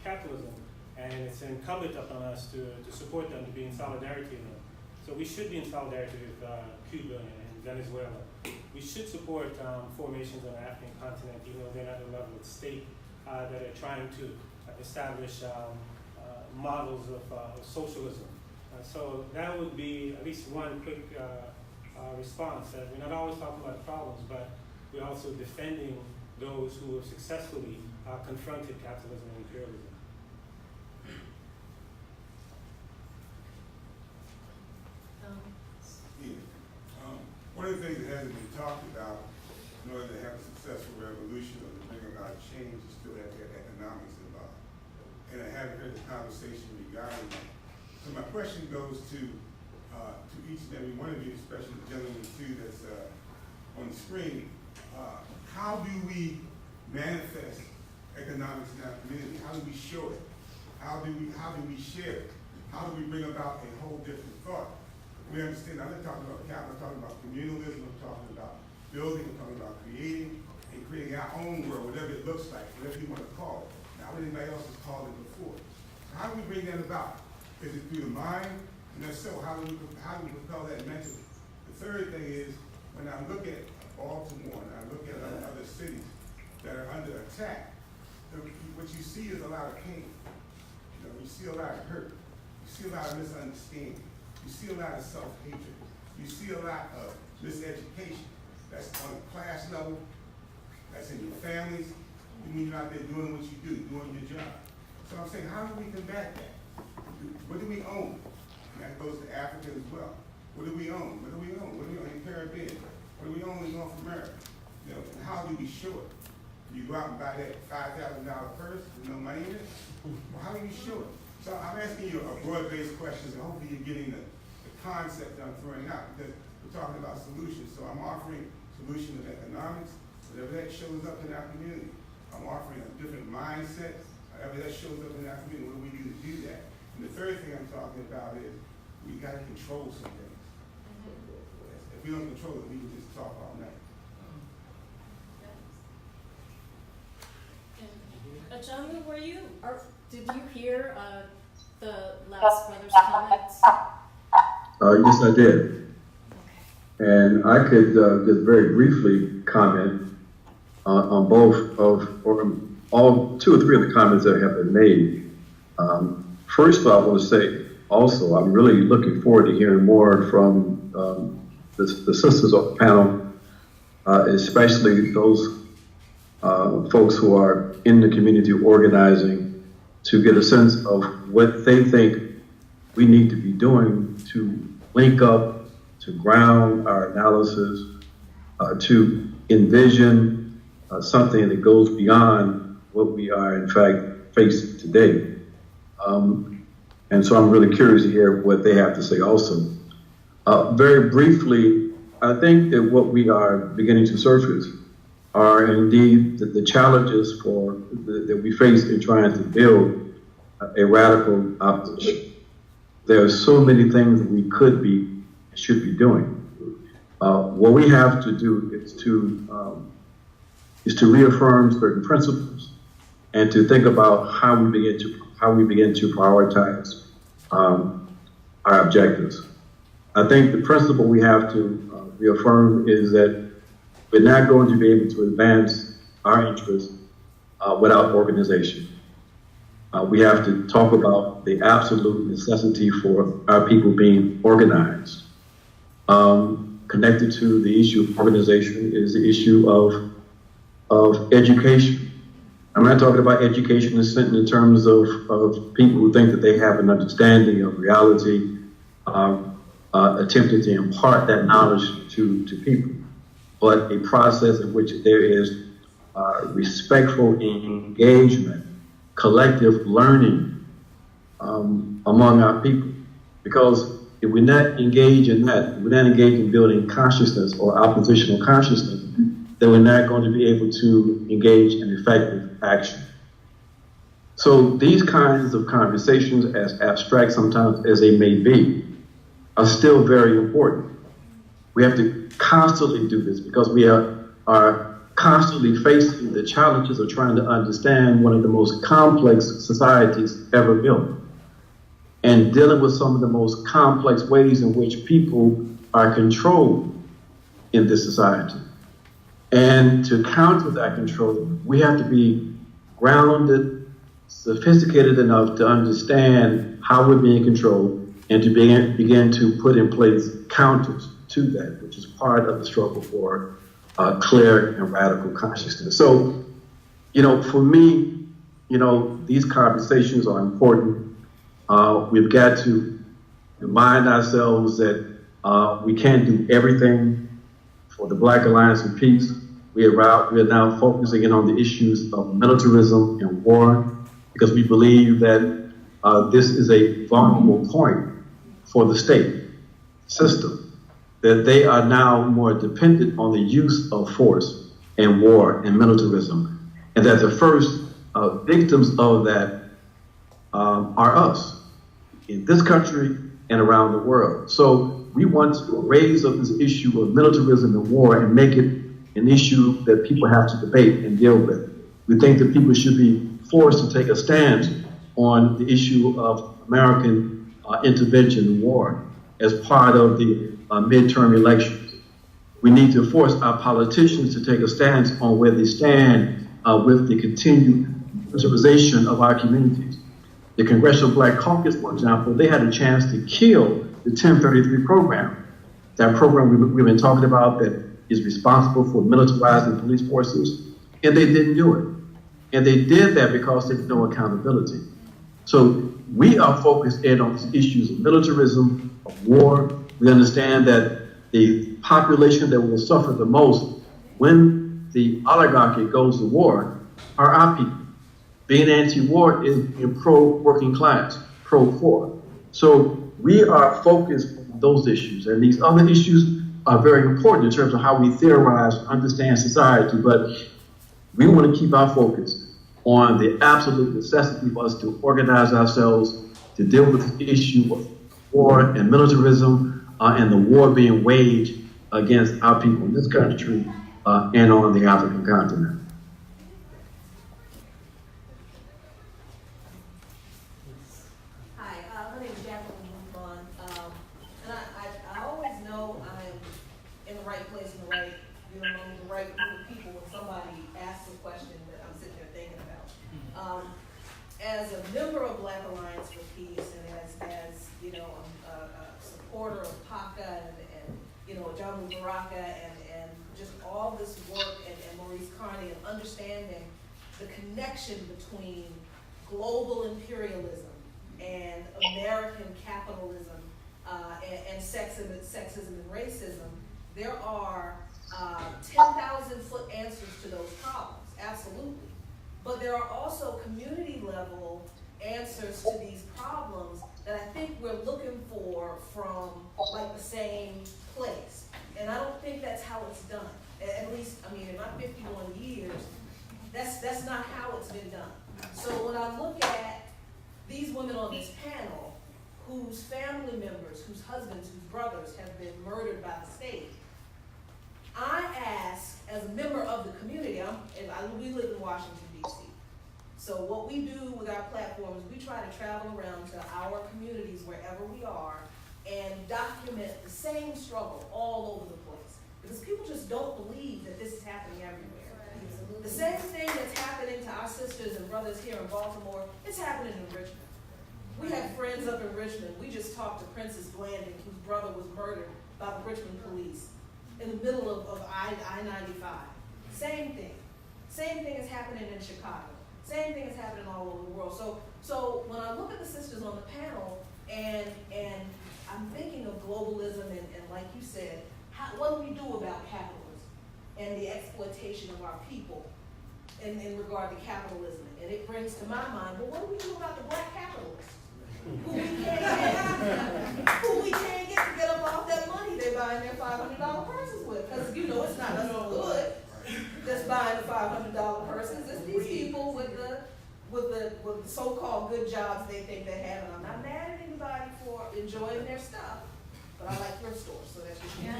capitalism, and it's incumbent upon us to support them, to be in solidarity with them. So we should be in solidarity with Cuba and Venezuela. We should support formations on the African continent, even though they're not at the level of state, that are trying to establish models of socialism. So that would be at least one quick response, that we're not always talking about problems, but we're also defending those who have successfully confronted capitalism and imperialism. One of the things that hasn't been talked about in order to have a successful revolution or to bring about change, you still have to have economics involved. And I haven't heard the conversation regarding that. So my question goes to each and every one of you, especially the gentleman too that's on the screen. How do we manifest economics in our community? How do we show it? How do we share it? How do we bring about a whole different thought? We understand, I'm not talking about capital, I'm talking about communalism, I'm talking about building, I'm talking about creating, and creating our own world, whatever it looks like, whatever you want to call it. Not what anybody else has called it before. How do we bring that about? Is it through the mind? And if so, how do we propel that mentally? The third thing is, when I look at Baltimore and I look at other cities that are under attack, what you see is a lot of pain. You see a lot of hurt. You see a lot of misunderstanding. You see a lot of self-hatred. You see a lot of miseducation. That's on a class level. That's in your families. You mean you're out there doing what you do, doing your job. So I'm saying, how do we combat that? What do we own? And that goes to Africa as well. What do we own? What do we own? What do we own in the Caribbean? What do we own in North America? And how do we show it? You go out and buy that $5,000 purse with no money in it? Well, how do you show it? So I'm asking you a broad-based question, and hopefully you're getting the concept that I'm throwing out, because we're talking about solutions. So I'm offering solutions of economics, whatever that shows up in our community. I'm offering a different mindset, however that shows up in our community, what do we do to do that? And the third thing I'm talking about is we got to control some things. If we don't control it, we can just talk all night. Ajamu, did you hear the last brother's comments? Yes, I did. And I could just very briefly comment on both or all two or three of the comments that have been made. First of all, I want to say also, I'm really looking forward to hearing more from the sisters on the panel, especially those folks who are in the community organizing, to get a sense of what they think we need to be doing to link up, to ground our analysis, to envision something that goes beyond what we are in fact face today. And so I'm really curious to hear what they have to say also. Very briefly, I think that what we are beginning to surface are indeed the challenges that we face in trying to build a radical opposition. There are so many things that we could be and should be doing. What we have to do is to reaffirm certain principles and to think about how we begin to prioritize our objectives. I think the principle we have to reaffirm is that we're not going to be able to advance our interests without organization. We have to talk about the absolute necessity for our people being organized. Connected to the issue of organization is the issue of education. I'm not talking about education in terms of people who think that they have an understanding of reality, attempting to impart that knowledge to people, but a process in which there is respectful engagement, collective learning among our people. Because if we're not engaged in that, if we're not engaged in building consciousness or oppositional consciousness, then we're not going to be able to engage in effective action. So these kinds of conversations, as abstract sometimes as they may be, are still very important. We have to constantly do this because we are constantly facing the challenges of trying to understand one of the most complex societies ever built and dealing with some of the most complex ways in which people are controlled in this society. And to counter that control, we have to be grounded, sophisticated enough to understand how we're being controlled and to begin to put in place counters to that, which is part of the struggle for clear and radical consciousness. So, for me, these conversations are important. We've got to remind ourselves that we can't do everything for the Black Alliance for Peace. We are now focusing in on the issues of militarism and war because we believe that this is a vulnerable point for the state system, that they are now more dependent on the use of force and war and militarism, and that the first victims of that are us in this country and around the world. So we want to raise up this issue of militarism and war and make it an issue that people have to debate and deal with. We think that people should be forced to take a stand on the issue of American intervention in war as part of the midterm elections. We need to force our politicians to take a stance on where they stand with the continued militarization of our communities. The Congressional Black Caucus, for example, they had a chance to kill the 1033 program. That program we've been talking about that is responsible for militarizing police forces, and they didn't do it. And they did that because there's no accountability. So we are focused in on these issues of militarism, of war. We understand that the population that will suffer the most when the oligarchy goes to war are our people. Being anti-war is being pro-working class, pro-poor. So we are focused on those issues, and these other issues are very important in terms of how we theorize, understand society, but we want to keep our focus on the absolute necessity for us to organize ourselves to deal with the issue of war and militarism and the war being waged against our people in this country and on the African continent. As a member of Black Alliance for Peace and as a supporter of PACA and Ajamu, Baraka and just all this work and Maurice Carney and understanding the connection between global imperialism and American capitalism and sexism and racism, there are 10,000-foot answers to those problems, absolutely. But there are also community level answers to these problems that I think we're looking for from like the same place. And I don't think that's how it's done. At least, I mean, in my 51 years, that's not how it's been done. So when I look at these women on this panel, whose family members, whose husbands, whose brothers have been murdered by the state, I ask, as a member of the community, we live in Washington, D.C. So what we do with our platforms, we try to travel around to our communities wherever we are and document the same struggle all over the place. Because people just don't believe that this is happening everywhere. The same thing that's happening to our sisters and brothers here in Baltimore, it's happening in Richmond. We have friends up in Richmond. We just talked to Princess Blanding, whose brother was murdered by the Richmond police in the middle of I-95. Same thing. Same thing is happening in Chicago. Same thing is happening all over the world. So when I look at the sisters on the panel and I'm thinking of globalism and like you said, what do we do about capitalism and the exploitation of our people in regard to capitalism? And it brings to my mind, well, what do we do about the black capitalists? Who we can't get to get up off that money they're buying their $500 purses with. Because you know it's not us good that's buying the $500 purses. It's these people with the so-called good jobs they think they have. And I'm not mad at anybody for enjoying their stuff, but I like thrift stores, so that's just me.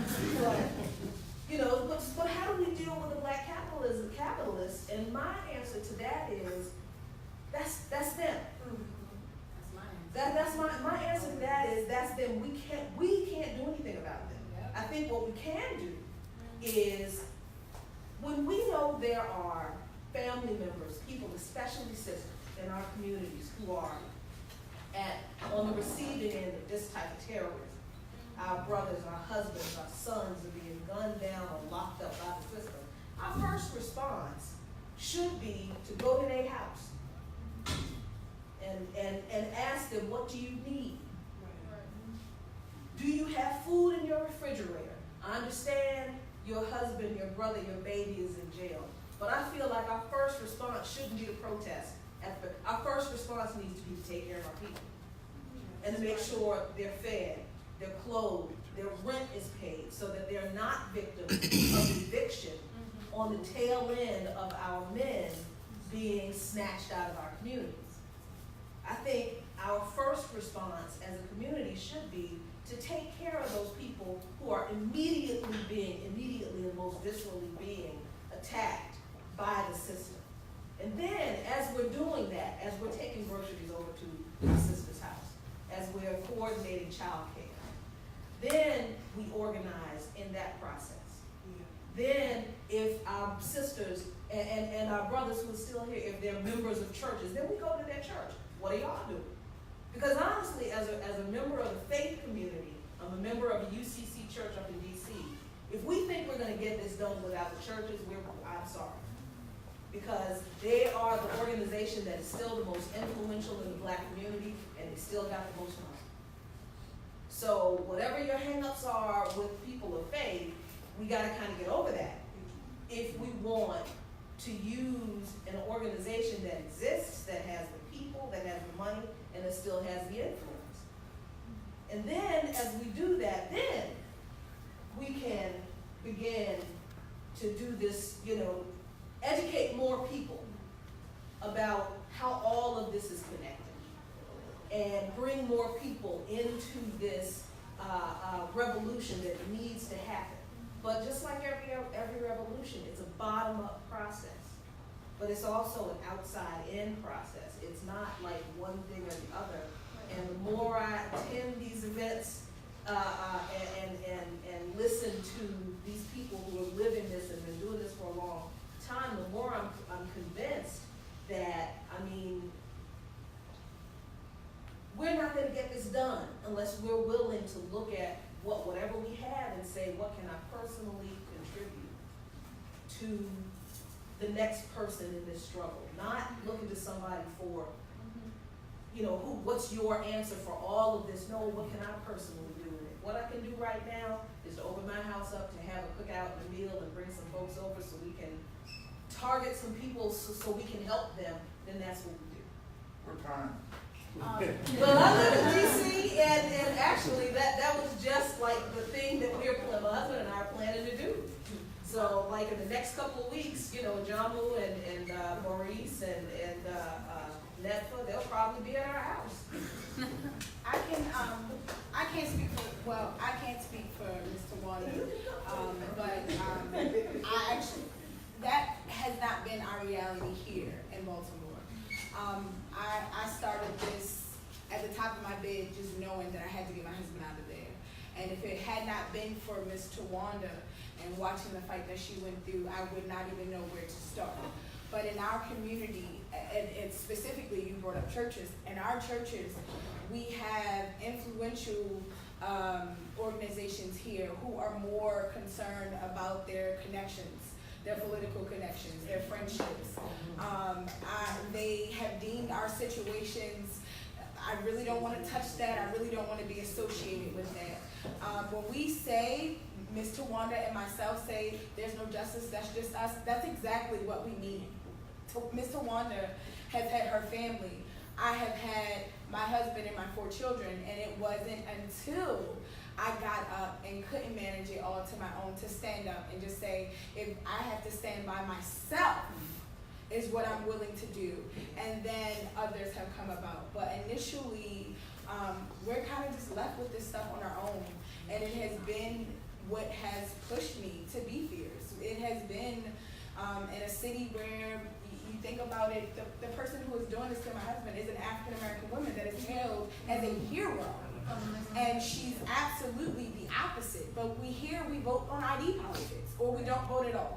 But how do we deal with the black capitalists? And my answer to that is that's them. That's my answer to that is that's them. We can't do anything about them. I think what we can do is when we know there are family members, people, especially sisters in our communities who are on the receiving end of this type of terrorism. Our brothers, our husbands, our sons are being gunned down or locked up by the system. Our first response should be to go to their house and ask them, what do you need? Do you have food in your refrigerator? I understand your husband, your brother, your baby is in jail, but I feel like our first response shouldn't be to protest. Our first response needs to be to take care of our people and to make sure they're fed, they're clothed, their rent is paid, so that they're not victims of eviction on the tail end of our men being snatched out of our communities. I think our first response as a community should be to take care of those people who are immediately and most viscerally being attacked by the system. And then, as we're doing that, as we're taking groceries over to the sister's house, as we're coordinating child care, then we organize in that process. Then, if our sisters and our brothers who are still here, if they're members of churches, then we go to their church. What are y'all doing? Because honestly, as a member of the faith community, I'm a member of a UCC church up in DC. If we think we're going to get this done without the churches, I'm sorry. Because they are the organization that is still the most influential in the black community, and they still got the most money. So whatever your hang-ups are with people of faith, we got to kind of get over that if we want to use an organization that exists, that has the people, that has the money, and that still has the influence. And then, as we do that, then we can begin to do this, educate more people about how all of this is connected and bring more people into this revolution that needs to happen. But just like every revolution, it's a bottom-up process. But it's also an outside-in process. It's not like one thing or the other. And the more I attend these events and listen to these people who are living this and been doing this for a long time, the more I'm convinced that, we're not going to get this done unless we're willing to look at whatever we have and say, what can I personally contribute to the next person in this struggle? Not looking to somebody for, what's your answer for all of this? No, what can I personally do with it? What I can do right now is to open my house up, to have a cookout and a meal and bring some folks over so we can target some people so we can help them, then that's what we do. We're trying. Well, I live in DC, and actually that was just like the thing that my husband and I are planning to do. So, like in the next couple of weeks, you know, Ajamu and Maurice and Netfa, they'll probably be at our house. I can't speak for Ms. Tawanda, but I actually, that has not been our reality here in Baltimore. I started this at the top of my bed just knowing that I had to get my husband out of there. And if it had not been for Ms. Tawanda and watching the fight that she went through, I would not even know where to start. But in our community, and specifically you brought up churches, in our churches, we have influential organizations here who are more concerned about their connections, their political connections, their friendships. They have deemed our situations, I really don't want to touch that, I really don't want to be associated with that. When we say, Ms. Tawanda and myself say, there's no justice, that's just us, that's exactly what we mean. Ms. Tawanda has had her family. I have had my husband and my 4 children, and it wasn't until I got up and couldn't manage it all to my own to stand up and just say, if I have to stand by myself, is what I'm willing to do. And then others have come about. But initially, we're kind of just left with this stuff on our own. And it has been what has pushed me to be fierce. It has been in a city where you think about it, the person who is doing this to my husband is an African-American woman that is hailed as a hero. And she's absolutely the opposite. But we vote on ID politics, or we don't vote at all.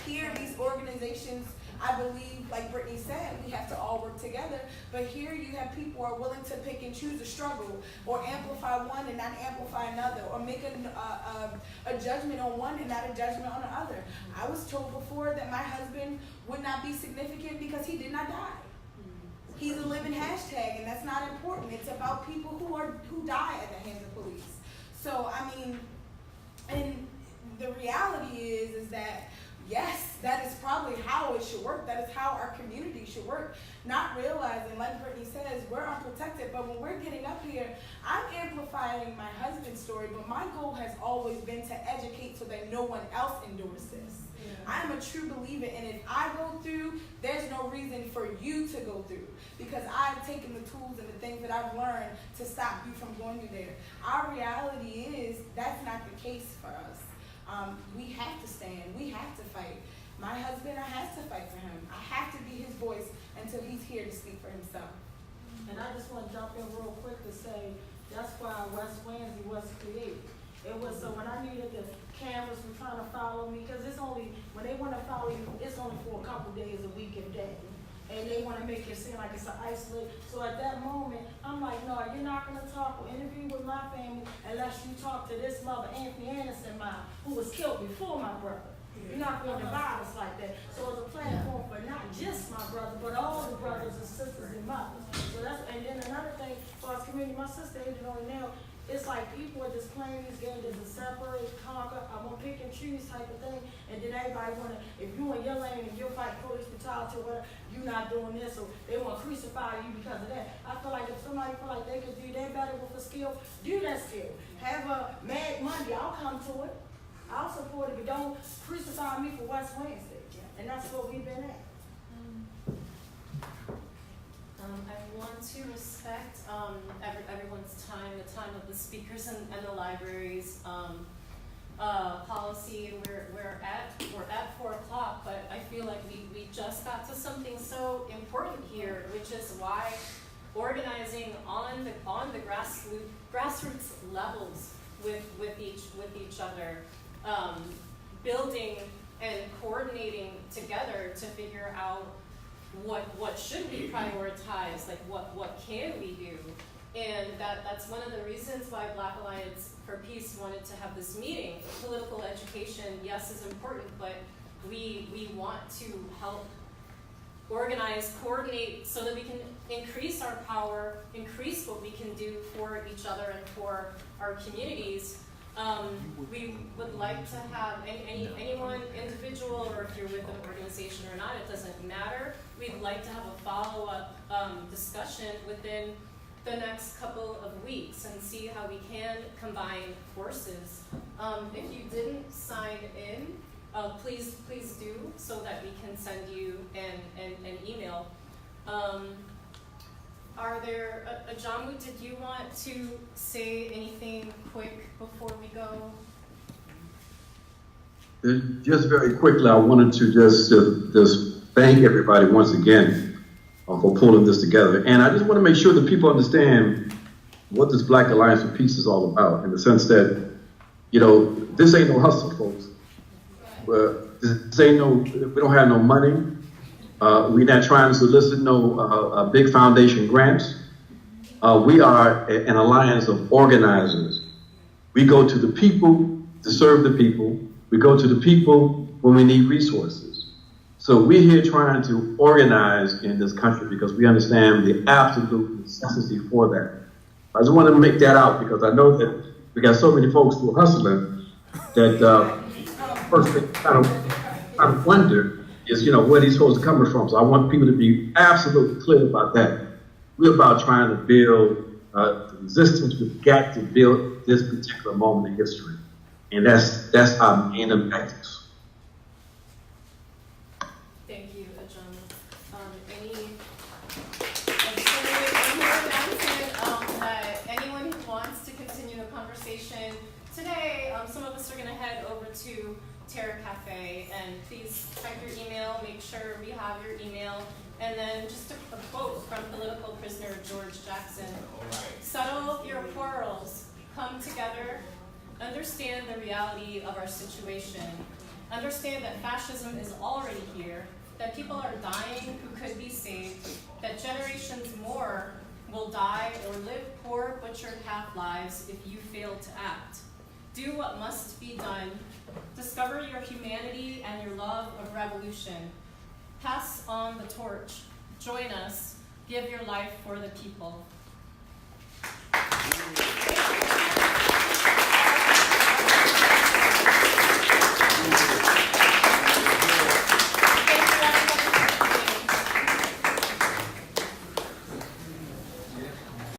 Here, these organizations, I believe, like Brittany said, we have to all work together. But here you have people who are willing to pick and choose a struggle, or amplify one and not amplify another, or make a judgment on one and not a judgment on the other. I was told before that my husband would not be significant because he did not die. He's a living hashtag, and that's not important. It's about people who die at the hands of police. So, I mean, and the reality is that, yes, that is probably how it should work. That is how our community should work. Not realizing, like Brittany says, we're unprotected, but when we're getting up here, I'm amplifying my husband's story, but my goal has always been to educate so that no one else endures this. I'm a true believer, and if I go through, there's no reason for you to go through, because I've taken the tools and the things that I've learned to stop you from going through there. Our reality is that's not the case for us. We have to stand. We have to fight. My husband, I have to fight for him. I have to be his voice until he's here to speak for himself. And I just want to jump in real quick to say that's why West Wednesday was created. It was so when I needed the cameras were trying to follow me, because it's only, when they want to follow you, it's only for a couple days a week and day. And they want to make it seem like it's an isolate. So at that moment, I'm like, no, you're not going to talk or interview with my family unless you talk to this mother, Anthony Anderson, who was killed before my brother. You're not going to divide us like that. So it's a platform for not just my brother, but all the brothers and sisters and mothers. So that's, and then another thing for our community, my sister agent on it now, it's like people are just playing these games as a separate, conquer, I'm gonna pick and choose type of thing, and then everybody wanna, if you in your lane and you're fighting police brutality or whatever, you're not doing this, or they wanna crucify you because of that. I feel like if somebody feel like they could do that better with a skill, do that skill. Have a Mad Monday, I'll come to it. I'll support it, but don't crucify me for West Wednesday. And that's what we've been at. I want to respect everyone's time, the time of the speakers and the library's policy. We're at 4 o'clock, but I feel like we just got to something so important here, which is why organizing on the grassroots levels with each other, building and coordinating together to figure out what should we prioritize, like what can we do. And that's one of the reasons why Black Alliance for Peace wanted to have this meeting. Political education, yes, is important, but we want to help organize, coordinate, so that we can increase our power, increase what we can do for each other and for our communities. We would like to have anyone, individual, or if you're with an organization or not, it doesn't matter. We'd like to have a follow-up discussion within the next couple of weeks and see how we can combine forces. If you didn't sign in, please do, so that we can send you an email. Are there, Ajamu, did you want to say anything quick before we go? Just very quickly, I wanted to just thank everybody once again for pulling this together. And I just want to make sure that people understand what this Black Alliance for Peace is all about, in the sense that, you know, this ain't no hustle, folks. This ain't no, we don't have no money. We're not trying to solicit no big foundation grants. We are an alliance of organizers. We go to the people to serve the people. We go to the people when we need resources. So we're here trying to organize in this country because we understand the absolute necessity for that. I just want to make that out because I know that we got so many folks who are hustling that first they kind of wonder is, you know, where these folks are coming from. So I want people to be absolutely clear about that. We're about trying to build the resistance we've got to build this particular moment in history. And that's our main objectives. Thank you, Ajamu. That anyone who wants to continue the conversation today, some of us are going to head over to Terra Cafe, and please check your email, make sure we have your email, and then just a quote from political prisoner George Jackson. Settle your quarrels, come together, understand the reality of our situation, understand that fascism is already here, that people are dying who could be saved, that generations more will die or live poor, butchered half-lives if you fail to act. Do what must be done. Discover your humanity and your love of revolution. Pass on the torch. Join us. Give your life for the people.